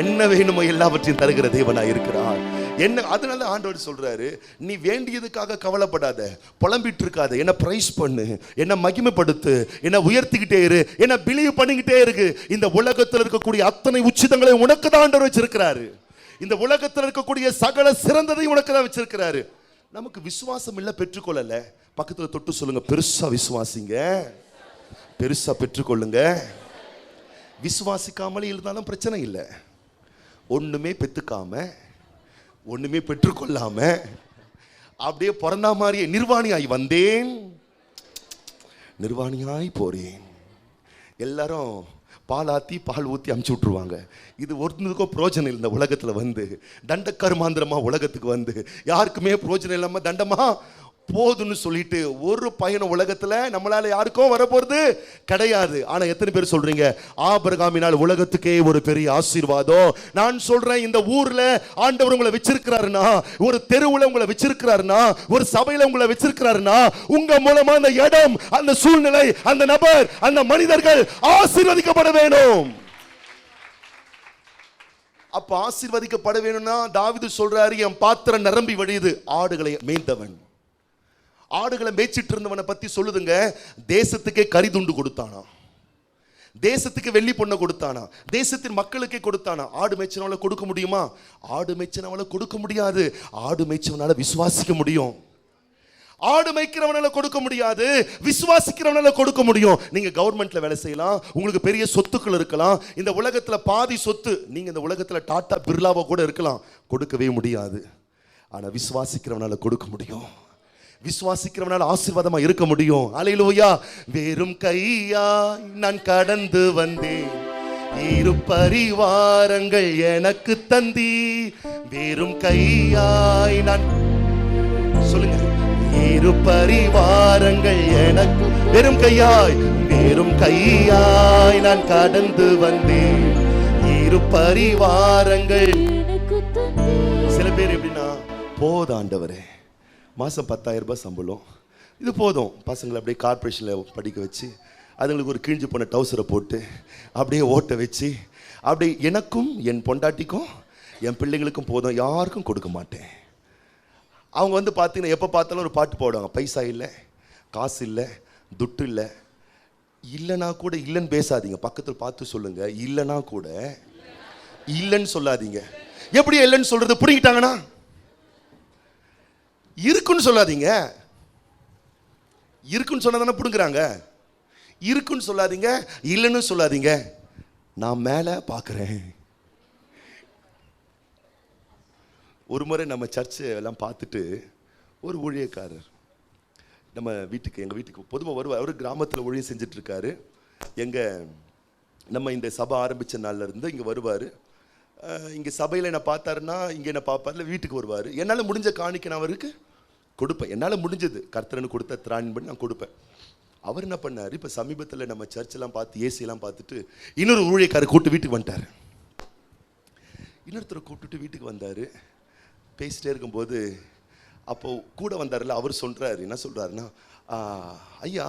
என்ன வேணுமோ எல்லாவற்றையும் தருகிற தேவனாய் இருக்கிறார். என்ன அதனால ஆண்டவர் சொல்றாரு, நீ வேண்டியதுக்காக கவலைப்படாத, புலம்பிட்டு இருக்காத, என்ன பிரைஸ் பண்ணு, என்ன மகிமைப்படுத்து, என்ன உயர்த்திக்கிட்டே இரு, என்ன பிலீவ் பண்ணிக்கிட்டே இருக்கு. இந்த உலகத்தில் இருக்கக்கூடிய அத்தனை உச்சிதங்களை உனக்கு தான் ஆண்டவர் வச்சிருக்கிறாரு. இந்த உலகத்தில் இருக்கக்கூடிய சகல சிறந்ததையும் உனக்கு தான் வச்சிருக்கிறாரு. நமக்கு விசுவாசம் இல்லை, பெற்றுக்கொள்ளல. பக்கத்தில் தொட்டு சொல்லுங்க, பெருசா விசுவாசிங்க, பெருசா பெற்றுக்கொள்ளுங்க. விசுவாசிக்காமலே இருந்தாலும் பிரச்சனை இல்லை. ஒண்ணுமே பெற்றுக்காம ஒண்ணுமே பெற்றுக்கொள்ளாம அப்படியே பிறந்தா மாதிரியே நிர்வாணியாய் வந்தேன், நிர்வாணியாய் போறேன். எல்லாரும் பால் ஆத்தி பால் ஊற்றி அமுச்சு விட்டுருவாங்க. இது ஒருத்தனுக்கும் பிரோஜனம் இல்லை. இந்த உலகத்தில் வந்து தண்டக்கருமாந்திரமா உலகத்துக்கு வந்து யாருக்குமே பிரோஜனம் இல்லாமல் தண்டமா போதுன்னு சொல்லிட்டு ஒரு பயணம் உலகத்துல நம்மளால யாருக்கும் வரப்போறது கிடையாது. ஆனா எத்தனை பேர் சொல்றீங்க, ஆபிரகாமினால் உலகத்துக்கே ஒரு பெரிய ஆசீர்வாதம்? நான் சொல்றேன், இந்த ஊர்ல ஆண்டவர் உங்களை வச்சிருக்கிறாருன்னா, ஒரு தெருவுல உங்களை வச்சிருக்கிறாருன்னா, ஒரு சபையில உங்களை வச்சிருக்கிறாருன்னா, உங்க மூலமா அந்த இடம், அந்த சூழ்நிலை, அந்த நபர், அந்த மனிதர்கள் ஆசீர்வதிக்கப்பட வேணும். அப்ப ஆசீர்வதிக்கப்பட வேணும்னா தாவீது சொல்றாரு, என் பாத்திரம் நிரம்பி வழியுது. ஆடுகளை மேய்ந்தவன், ஆடுகளை மேய்ச்சிட்டு இருந்தவனை பத்தி சொல்லுதுங்க, தேசத்துக்கே கரிதுண்டு கொடுத்தானா, தேசத்துக்கு வெள்ளி பொண்ணை கொடுத்தானா, தேசத்தின் மக்களுக்கே கொடுத்தானா. ஆடு மேய்ச்சனவளை கொடுக்க முடியுமா? ஆடு மேய்ச்சனவளை கொடுக்க முடியாது. ஆடு மேய்ச்சவனால விசுவாசிக்க முடியும். ஆடு மேய்க்கிறவனால கொடுக்க முடியாது, விசுவாசிக்கிறவனால கொடுக்க முடியும். நீங்க கவர்மெண்ட்ல வேலை செய்யலாம், உங்களுக்கு பெரிய சொத்துக்கள் இருக்கலாம், இந்த உலகத்துல பாதி சொத்து, நீங்க இந்த உலகத்துல டாடா பிர்லாவோ கூட இருக்கலாம், கொடுக்கவே முடியாது. ஆனா விசுவாசிக்கிறவனால கொடுக்க முடியும். விசுவாசிக்கிறவனால ஆசீர்வாதமா இருக்க முடியும். அல்லேலூயா. வெறும் கையாய் நான் கடந்து வந்தேன், இரு பரிவாரங்கள் எனக்கு தந்தி. வெறும் கையாய் நான், சொல்லுங்க, இரு பரிவாரங்கள் எனக்கு, வெறும் கையாய், வெறும் கையாய் நான் கடந்து வந்தேன், இரு பரிவாரங்கள். சில பேர் எப்படின்னா, போதாண்டவரே மாதம் 10,000 ரூபாய் சம்பளம், இது போதும், பசங்களை அப்படியே கார்பரேஷனில் படிக்க வச்சு, அதுங்களுக்கு ஒரு கிழிஞ்சு போன டவுசரை போட்டு அப்படியே ஓட்ட வச்சு, அப்படி எனக்கும் என் பொண்டாட்டிக்கும் என் பிள்ளைங்களுக்கும் போதும், யாருக்கும் கொடுக்க மாட்டேன். அவங்க வந்து பார்த்தீங்கன்னா எப்போ பார்த்தாலும் ஒரு பாட்டு போடுவாங்க, பைசா இல்லை, காசு இல்லை, துட்டு இல்லை. இல்லைனா கூட இல்லைன்னு பேசாதீங்க, பக்கத்தில் பார்த்து சொல்லுங்க, இல்லைனா கூட இல்லைன்னு சொல்லாதீங்க. எப்படி இல்லைன்னு சொல்றது புரிஞ்சிட்டாங்கன்னா, இருக்குன்னு சொல்லாதீங்க. இருக்குன்னு சொன்னா தானே புடுங்குறாங்க. இருக்குன்னு சொல்லாதீங்க, இல்லைன்னு சொல்லாதீங்க. நான் மேலே பார்க்குறேன். ஒரு முறை நம்ம சர்ச்சு எல்லாம் பார்த்துட்டு ஒரு ஊழியக்காரர் எங்கள் வீட்டுக்கு பொதுவாக வருவார். அவர் கிராமத்தில் ஊழியம் செஞ்சுட்டு இருக்காரு. நம்ம இந்த சபை ஆரம்பித்த நாளில் இருந்து இங்கே வருவார். இங்கே சபையில் என்ன பார்த்தாருன்னா இங்கே என்ன பார்ப்பார்ல, வீட்டுக்கு வருவார். என்னால் முடிஞ்ச காணிக்கை நான் அவருக்கு கொடுப்பேன். என்னால் முடிஞ்சது, கர்த்தரனு கொடுத்த திராணி பண்ணி நான் கொடுப்பேன். அவர் என்ன பண்ணார், இப்போ சமீபத்தில் நம்ம சர்ச்செல்லாம் பார்த்து ஏசியெல்லாம் பார்த்துட்டு இன்னொரு ஊழியக்காரர் கூப்பிட்டு வீட்டுக்கு வந்துட்டார். இன்னொருத்தரை கூப்பிட்டுட்டு வீட்டுக்கு வந்தார். பேசிட்டே இருக்கும்போது அப்போ கூட வந்தார்ல, அவர் சொல்கிறாரு, என்ன சொல்கிறாருன்னா, ஐயா,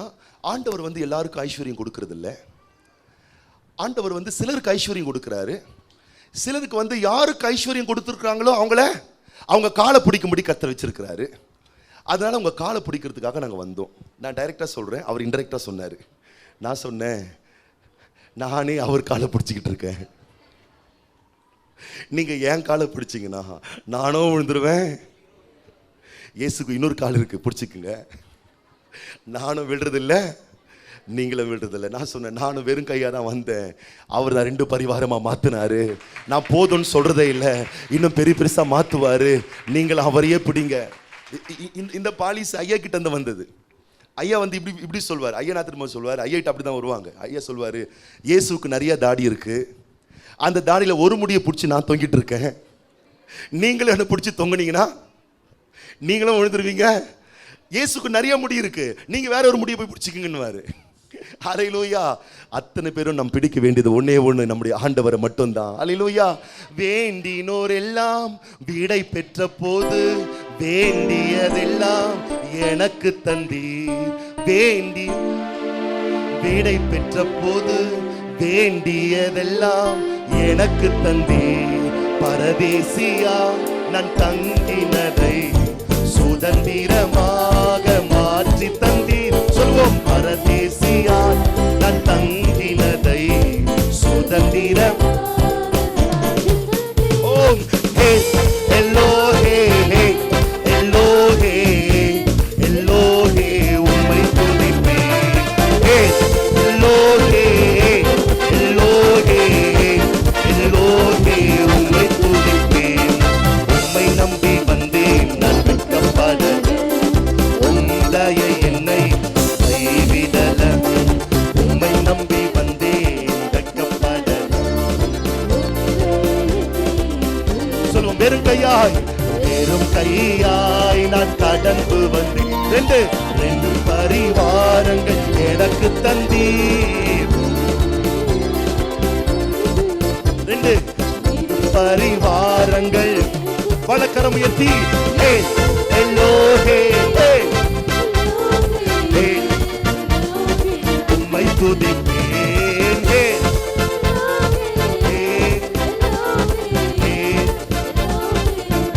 ஆண்டவர் வந்து எல்லாருக்கும் ஐஸ்வர்யம் கொடுக்கறதில்ல. ஆண்டவர் வந்து சிலருக்கு ஐஸ்வர்யம் கொடுக்குறாரு. சிலருக்கு வந்து யாருக்கு ஐஸ்வர்யம் கொடுத்துருக்குறாங்களோ அவங்க காலை பிடிக்கும்படி கர்த்தர் வச்சிருக்கிறாரு. அதனால் உங்கள் காலை பிடிக்கிறதுக்காக நாங்கள் வந்தோம். நான் டைரெக்டாக சொல்கிறேன், அவர் இன்டெரக்டாக சொன்னார். நான் சொன்னேன், நானே அவர் காலை பிடிச்சிக்கிட்டு இருக்கேன். நீங்கள் ஏன் காலை பிடிச்சிங்கன்னா நானும் விழுந்துருவேன். இயேசுக்கு இன்னொரு கால் இருக்குது, பிடிச்சிக்குங்க. நானும் விழுறதில்லை, நீங்களும் விழுறதில்லை. நான் சொன்னேன், நானும் வெறும் கையாக தான் வந்தேன், அவர் தான் 2 பரிவாரமாக மாற்றினாரு. நான் போதும்னு சொல்கிறதே இல்லை, இன்னும் பெருசாக மாற்றுவார். நீங்களும் அவரையே பிடிங்க. இந்த பாலிசி ஐயா கிட்ட இருந்து வந்தது. ஐயா வந்து இப்படி சொல்வார். ஐயா நான் திரும்ப சொல்வார், ஐயா கிட்ட அப்படி தான் வருவாங்க. ஐயா சொல்வார், இயேசுக்கு நிறைய தாடி இருக்குது, அந்த தாடியில் ஒரு முடியை பிடிச்சி நான் தொங்கிட்டு இருக்கேன், நீங்களும் என்ன பிடிச்சி தொங்குனீங்கன்னா நீங்களும் விழுந்துருவீங்க, இயேசுக்கு நிறைய முடி இருக்கு, நீங்க வேற ஒரு முடியை போய் பிடிச்சிக்கங்கன்னு. ஹல்லேலூயா. அத்தனை பேரும் நாம் பிடிக்க வேண்டியது ஒன்னே ஒண்ணு, நம்முடைய ஆண்டவரை மட்டும்தான். ஹல்லேலூயா. வேண்டினோர் எல்லாம் விடை பெற்ற போது வேண்டியதெல்லாம் எனக்கு தந்தீர். வேண்டி விடை பெற்ற போது வேண்டியதெல்லாம் எனக்கு தந்தீர். பரதேசியா நான் தங்கினதை சுதந்திரமாக மாற்றி தந்தீர். சொல்வோம், பரதேசியா நான் தங்கினதை சுதந்திரம். ஓம் ஹே எல்லோஹே, ஹே எல்லோஹே, எல்லோஹே உம்மை துதிப்பேன். ஹே எல்லோஹே, எல்லோஹே, எல்லோஹே உம்மை துதிப்பேன். உம்மை நம்பி வந்தேன் நான் வெட்கப்பட, உம்தய என்னை கைவிடல. உம்மை நம்பி வந்தேன் வெட்கப்பட. சொல்லுவோம், வெறும் கையாய், வெறும் கையாய் நான் கடந்து வந்தேன். ரெண்டு பரிவாரங்கள் எனக்கு தந்தீர். ரெண்டு பரிவாரங்கள். வலக்கரம் உயர்த்தி, ஹே எல்லோஹே, ஹே ஹே உம்மை துதிப்பேன். ஹே ஹே ஹே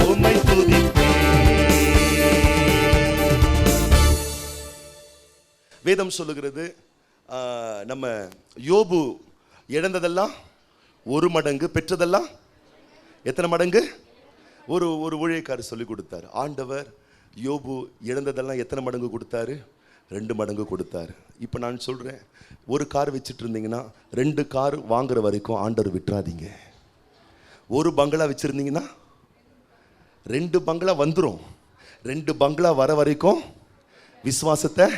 உம்மை துதிப்பேன். வேதம் சொல்லுகிறது, நம்ம யோபு இழந்ததெல்லாம் ஒரு மடங்கு, பெற்றதெல்லாம் எத்தனை மடங்கு? ஒரு ஊழியக்காரர் சொல்லி கொடுத்தார், ஆண்டவர் யோபு இழந்ததெல்லாம் எத்தனை மடங்கு கொடுத்தாரு? 2 மடங்கு கொடுத்தாரு. இப்போ நான் சொல்றேன், ஒரு கார் வச்சுட்டு இருந்தீங்கன்னா 2 கார் வாங்குற வரைக்கும் ஆண்டவர் விட்டுறாதீங்க. ஒரு பங்களா வச்சிருந்தீங்கன்னா 2 பங்களா வந்துடும். 2 பங்களா வர வரைக்கும் விசுவாசத்தை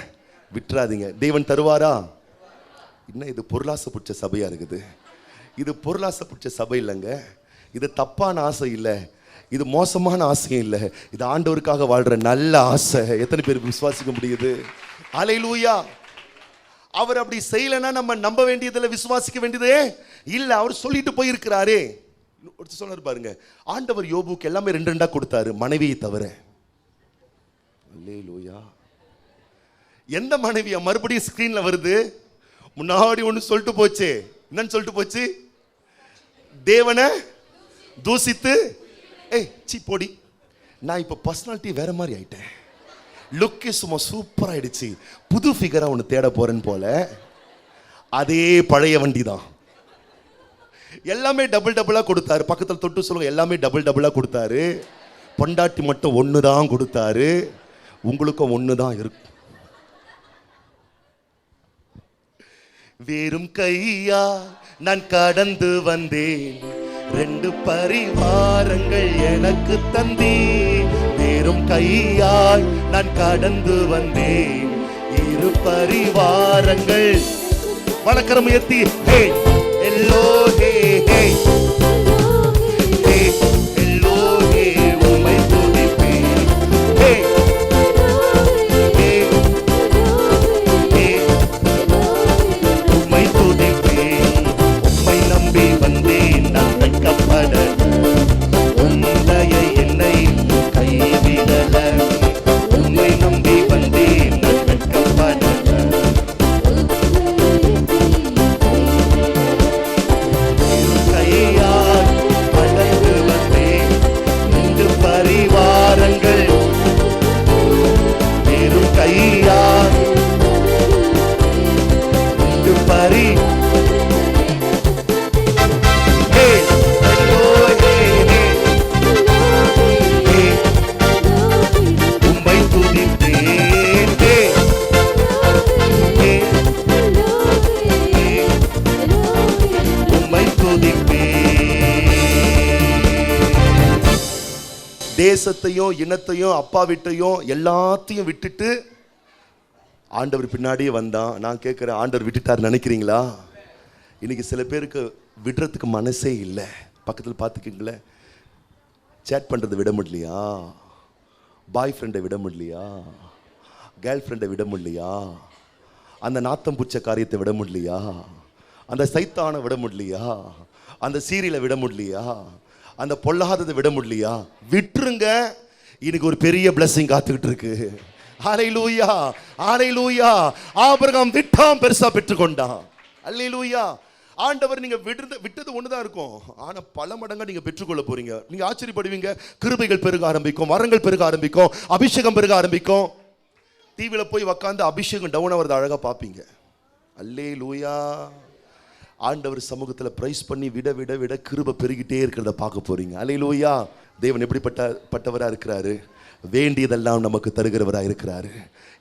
விட்டுறாதீங்க. தேவன் தருவாரா? இன்னும் இது பொருளாசை பிடிச்ச சபையா இருக்குது. இது பொருளாசை பிடிச்ச சபை இல்லைங்க. இது தப்பான ஆசை இல்லை, இது மோசமான ஆசையும் இல்லை. இது ஆண்டவருக்காக வாழ்ற நல்ல ஆசை. எத்தனை பேர் விசுவாசிக்க முடியுது? ஹல்லேலூயா. அவர் அப்படி செய்யலைன்னா நம்ம நம்ப வேண்டியதில்லை, விசுவாசிக்க வேண்டியதே இல்லை. அவர் சொல்லிட்டு போயிருக்கிறாரே. ஒருத்தர் சொன்னார் பாருங்க, ஆண்டவர் யோபுக்கு எல்லாமே 2 கொடுத்தாரு, மனைவியை தவிர. ஹல்லேலூயா. எந்த மனைவியா? மறுபடியும் ஸ்கிரீன்ல வருது. முன்னாடி ஒன்று சொல்லிட்டு போச்சு. என்னன்னு சொல்லிட்டு போச்சு? தேவனை தூசித்து, சி போடி. நான் இப்போ பர்சனாலிட்டி வேற மாதிரி ஆயிட்டேன். லுக்கே சும்மா சூப்பர் ஆயிடுச்சு. புது ஃபிகரா ஒன்று தேட போறேன்னு போல. அதே பழைய வண்டி தான். எல்லாமே டபுளா கொடுத்தாரு. பக்கத்தில் தொட்டு சொல்லுங்க, எல்லாமே டபுளா கொடுத்தாரு. பொண்டாட்டி மட்டும் 1 தான் கொடுத்தாரு. உங்களுக்கும் 1 தான் இருக்கு. வெறும் கையா நான் கடந்து வந்தேன், 2 பரிவாரங்கள் எனக்கு தந்தீர். வெறும் கையாய் நான் கடந்து வந்தேன், 2 பரிவாரங்கள். வலக்கரம் உயர்த்தி, ஹே எல்லோஹே, ஹே ஹே எல்லோஹே உம்மை துதிப்பேன். ஹே தேசத்தையும் இனத்தையும் அப்பா வீட்டையும் எல்லாத்தையும் விட்டுட்டு ஆண்டவர் பின்னாடியே வந்தான். நான் கேட்குறேன், ஆண்டவர் விட்டுட்டார் நினைக்கிறீங்களா? இன்னைக்கு சில பேருக்கு விடுறதுக்கு மனசே இல்லை. பக்கத்தில் பார்த்துக்கிங்களேன், சேட் பண்ணுறதை விட முடியலையா? பாய் ஃப்ரெண்டை விட முடியலையா? கேர்ள் ஃப்ரெண்டை விட முடியலையா? அந்த நாத்தம் பூச்ச காரியத்தை விட முடியலையா? அந்த சைத்தானை விட முடியலையா? அந்த சீரியலை விட முடியலையா? அந்த பொல்லாததை விட முடியலையா? விட்டுருங்க, இன்னைக்கு ஒரு பெரிய blessing காத்துக்கிட்டு இருக்கு. ஹல்லேலூயா, ஹல்லேலூயா. ஆபிரகாம் விட்டான், பெருசா பெற்றுக்கொண்டான். ஹல்லேலூயா. ஆண்டவர் நீங்க விட்டது ஒண்ணுதான் இருக்கும், ஆனா பல மடங்கா நீங்க பெற்றுக்கொள்ள போறீங்க. நீங்க ஆச்சரியப்படுவீங்க. கிருபைகள் பெருக ஆரம்பிக்கும், வரங்கள் பெருக ஆரம்பிக்கும், அபிஷேகம் பெருக ஆரம்பிக்கும். டிவியில போய் உட்காந்து அபிஷேகம் டவுன் ஆகிறத அழகா பார்ப்பீங்க. அல்லேலூயா. ஆண்டவர் சமூகத்தில் பிரைஸ் பண்ணி விட விட விட கிருபை பெருகிட்டே இருக்கிறத பார்க்க போறீங்க. அல்லேலூயா. தேவன் எப்படிப்பட்டவரா இருக்கிறாரு? வேண்டியதெல்லாம் நமக்கு தருகிறவராக இருக்கிறாரு.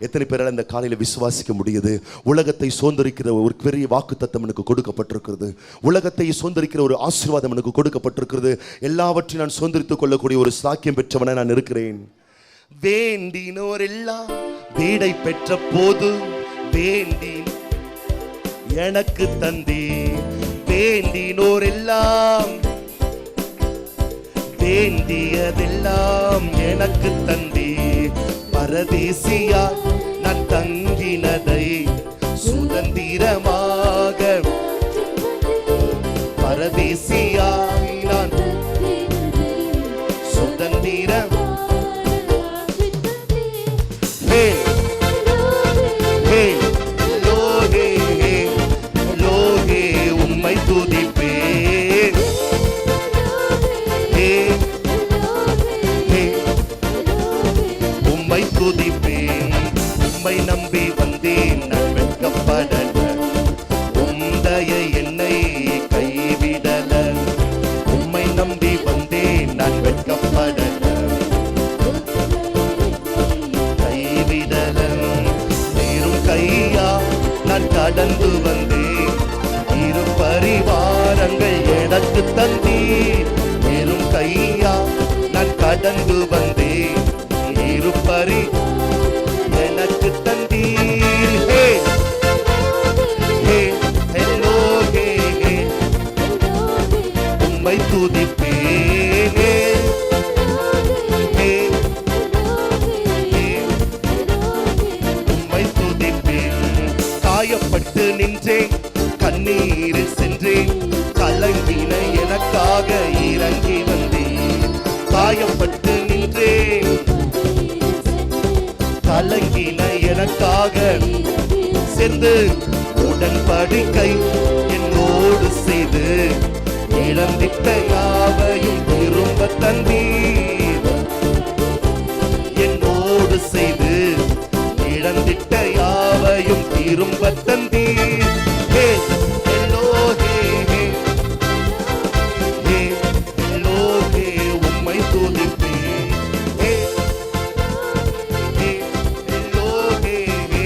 எத்தனை பேரால் இந்த காலையில் விசுவாசிக்க முடியுது? உலகத்தை சுதந்திரிக்கிற ஒரு பெரிய வாக்குத்தத்தம் எனக்கு கொடுக்கப்பட்டிருக்கிறது. உலகத்தை சுதந்திரிக்கிற ஒரு ஆசீர்வாதம் எனக்கு கொடுக்கப்பட்டிருக்கிறது. எல்லாவற்றையும் நான் சுதந்திரித்துக் கொள்ளக்கூடிய ஒரு சாக்கியம் பெற்றவனை நான் இருக்கிறேன். வேண்டினோர் எல்லாம் வீடை பெற்ற போது வேண்டி எனக்கு தந்தே. வேண்டினோர் எல்லாம் வேண்டியதெல்லாம் எனக்கு தந்தே. பரதேசியா நான் தங்கினதை சுதந்திரமாக, பரதேசியாய் நான் சுதந்திரம். ஹே ஹே லோகே லோகே உம்மை துதிப்பேன். ஹே ஹே உம்மை துதிப்பேன். உம்மை நம்பி வந்தேன், நான் வெட்கப்படல. உம்தய என்னை கைவிடல. உம்மை நம்பி வந்தேன், நான் வெட்கப்படல. கைவிடல. வெறும் கையா நான் கடந்து வந்தேன். இரு பரிவாரங்கள் எனக்கு தந்தீர். வெறும் கையா நான் கடந்து வந்தேன். இரு பரி எனக்கு தந்தீர். ஹே ஹே ஹெல்லோ ஹே ஹே உம்மை துதிப்பேன். ஹே ஹே ஹே உம்மை துதிப்பேன். காயப்பட்டு நின்றேன், கண்ணீரில் சென்றேன். கலங்கின எனக்காக இறங்கி வந்தேன். காயப்பட்டு நின்றேன், கலங்கின எனக்காக சேர்ந்து உடன்படிக்கை என்னோடு செய்து இழந்திட்ட யாவையும் திரும்ப தந்தீர். என்னோடு செய்து இழந்திட்ட யாவையும் திரும்ப தந்தீர். ஹே ஹெல்லோ ஹே ஹே ஹே ஹெல்லோ ஹே உம்மை துதிப்பேன். ஹே ஹே ஹெல்லோ ஹே ஹே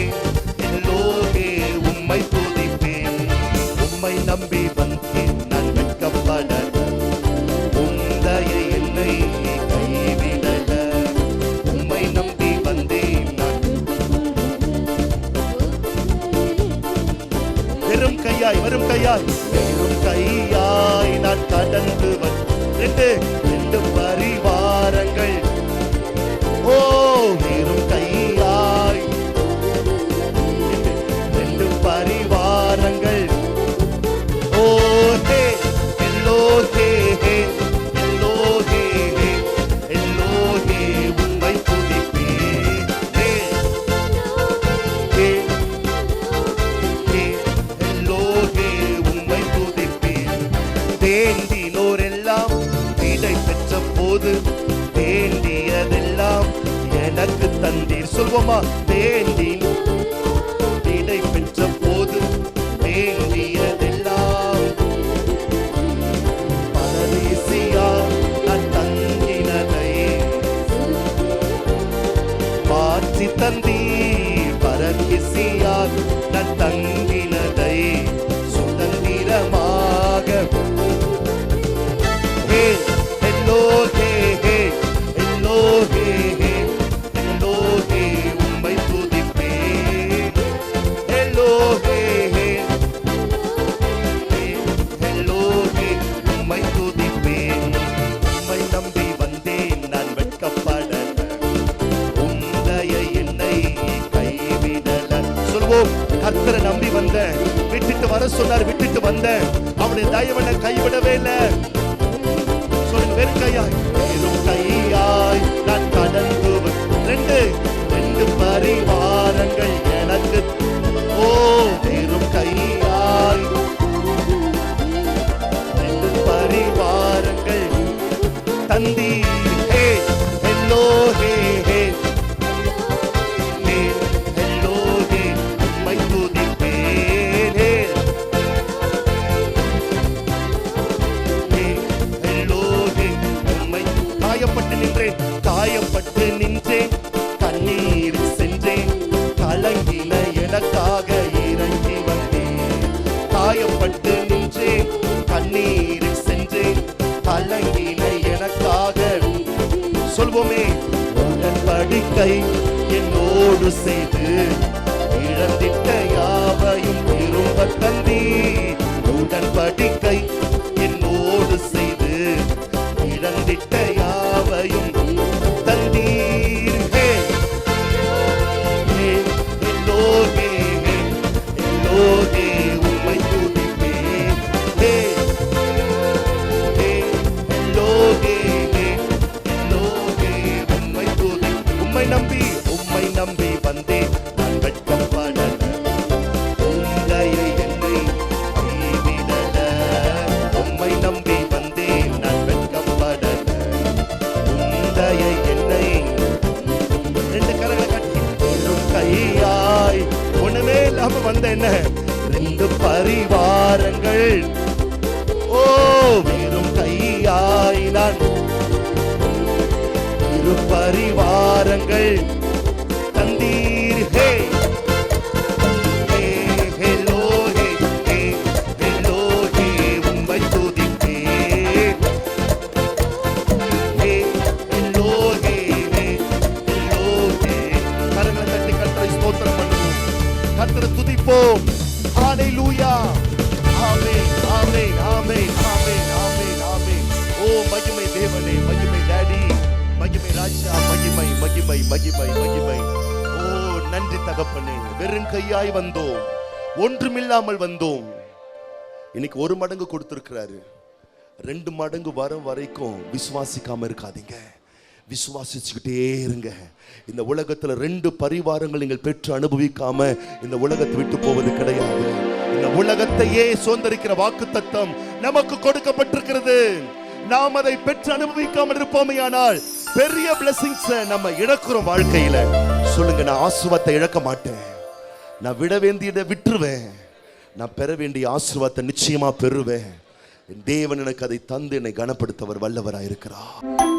ஹெல்லோ ஹே உம்மை துதிப்பேன். உம்மை நம்பி வந்தேன், நான் வெட்கப்படல. உம்தய என்னை கைவிடல. உம்மை நம்பி வந்தேன், நான் வெறும் கையாய் வெறும் கையாய் வெறும் கையாய் நான் கடந்து ரெண்டு பரிவாரங்கள். ஓ வெறும் கையாய் ரெண்டு பரிவாரங்கள். ஓ ஹே ஹெல்லோ ஹே ஹே ஹெல்லோ ஹே ஹே ஹெல்லோ ஹே உம்மை துதிப்பேன். ஹே ஹே ஹே ஹெல்லோ ஹே உம்மை துதிப்பேன். வேண்டினோர் எல்லாம் வீடை பெற்ற போது வேண்டியதெல்லாம் எனக்கு தந்தீர். சொல்வோமா? வேண்டி வீடை பெற்ற போது வேண்டியதெல்லாம் பரதேசியா நான் தங்கினதை மாற்றி தந்தீர். பரதேசியா நான் தங்கினதை சுதந்திரமாக. ஹே ஹெல்லோ ஹே ஹே ஹெல்லோ ஹே ஹே ஹெல்லோ ஹே உம்மை துதிப்பேன். சொன்னார், விட்டுட்டு வந்தேன், அவனுடைய தயவனை கைவிடவே இல்லை. சொல்லுங்க, வெறும் கையாய், வெறும் கையாய் நான் கடந்து ரெண்டு பரிவாரங்கள் எனக்கு. ஓ, வெறும் கையாய் ரெண்டு பரிவாரங்கள் தந்தி. ஹே ஹெல்லோ ஹே ஹே ஹே ஹெல்லோ ஹே உம்மை துதிப்பேன். ஹே ஹே ஹெல்லோ ஹே உம்மை. காயப்பட்டு நின்றேன், காயப்பட்டு நின்றேன், கண்ணீர் சென்றேன், கலங்கின எனக்காக இறங்கி வந்தேன். காயப்பட்டு நின்றேன், கண்ணீர் சென்றேன், கலங்கின எனக்காக. சொல்வோமே, உடன்படிக்கை என்னோடு செய்து இழந்திட்ட யாவையும் திரும்ப தந்தீர். உடன்படிக்கை என்னோடு செய்து இழந்திட்ட யாவையும் தந்தீர். ஹே ஹே எல்லோகே, ஹே எல்லோகே உம்மை துதிப்பேன். ஹே ஹே எல்லோகே, ஹே எல்லோகே உம்மை துதி. உம்மை நம்பி வந்தேன், நான் வெட்கப்படல. உந்தையை என்னை கைவிடல. உம்மை நம்பி வந்தேன், நான் வெட்கப்படல. உந்தையை என்னை. ரெண்டு கரங்களை கட்டி, வெறும் கையாய் ஒண்ணுமே இல்லாம வந்த என்ன, ரெண்டு பரிவாரங்கள். ஓ, வெறும் கையாய் நான் இரு பரிவாரங்கள் தந்தீர். ஹே ஹே ஹெல்லோ ஹே ஹே ஹெல்லோ ஹே உம்மை துதிப்பேன். ஹே ஹெல்லோ ஹே ஹே ஹெல்லோ ஹே. கரங்களை தட்டி கர்த்தரை ஸ்தோத்திரம் பண்ணுவோம், கர்த்தரை துதிப்போம். ஹalleluya. ஆமென் ஆமென் ஆமென் ஆமென் ஆமென் ஆமென். ஓ, மகிமை தேவனே, மகிமை டாடி, மகிமை ராஜா, மகிமை மகிமை மகிமை மகிமை. ஓ, நன்றி தகப்பனே. வெறும் கையாய் வந்தோம், ஒன்றுமில்லாமல் வந்தோம். இன்னைக்கு ஒரு மடங்கு கொடுத்திருக்கிறாரு. 2 மடங்கு வரும் வரைக்கும் விசுவாசிக்காம இருக்காதீங்க, விசுவாசிச்சுக்கிட்டே இருங்க. இந்த உலகத்துல 2 பரிவாரங்கள் நீங்கள் பெற்று அனுபவிக்காம இந்த உலகத்தை விட்டு போவது கிடையாது. இந்த உலகத்தையே சுதந்திரிக்கிற வாக்குத்தத்தம் நமக்கு கொடுக்கப்பட்டிருக்கிறது. நாம் அதை பெற்று அனுபவிக்காமல் இருப்போமேயானால் பெரிய பிளெஸிங்ஸ் நம்ம இழக்கிறோம் வாழ்க்கையில. சொல்லுங்க, நான் ஆசீர்வாதத்தை இழக்க மாட்டேன், நான் விட வேண்டியதை விட்டுருவேன், நான் பெற வேண்டிய ஆசீர்வாதத்தை நிச்சயமா பெறுவேன். என் தேவன் எனக்கு அதை தந்து என்னை கனப்படுத்தவர் வல்லவராயிருக்கிறார்.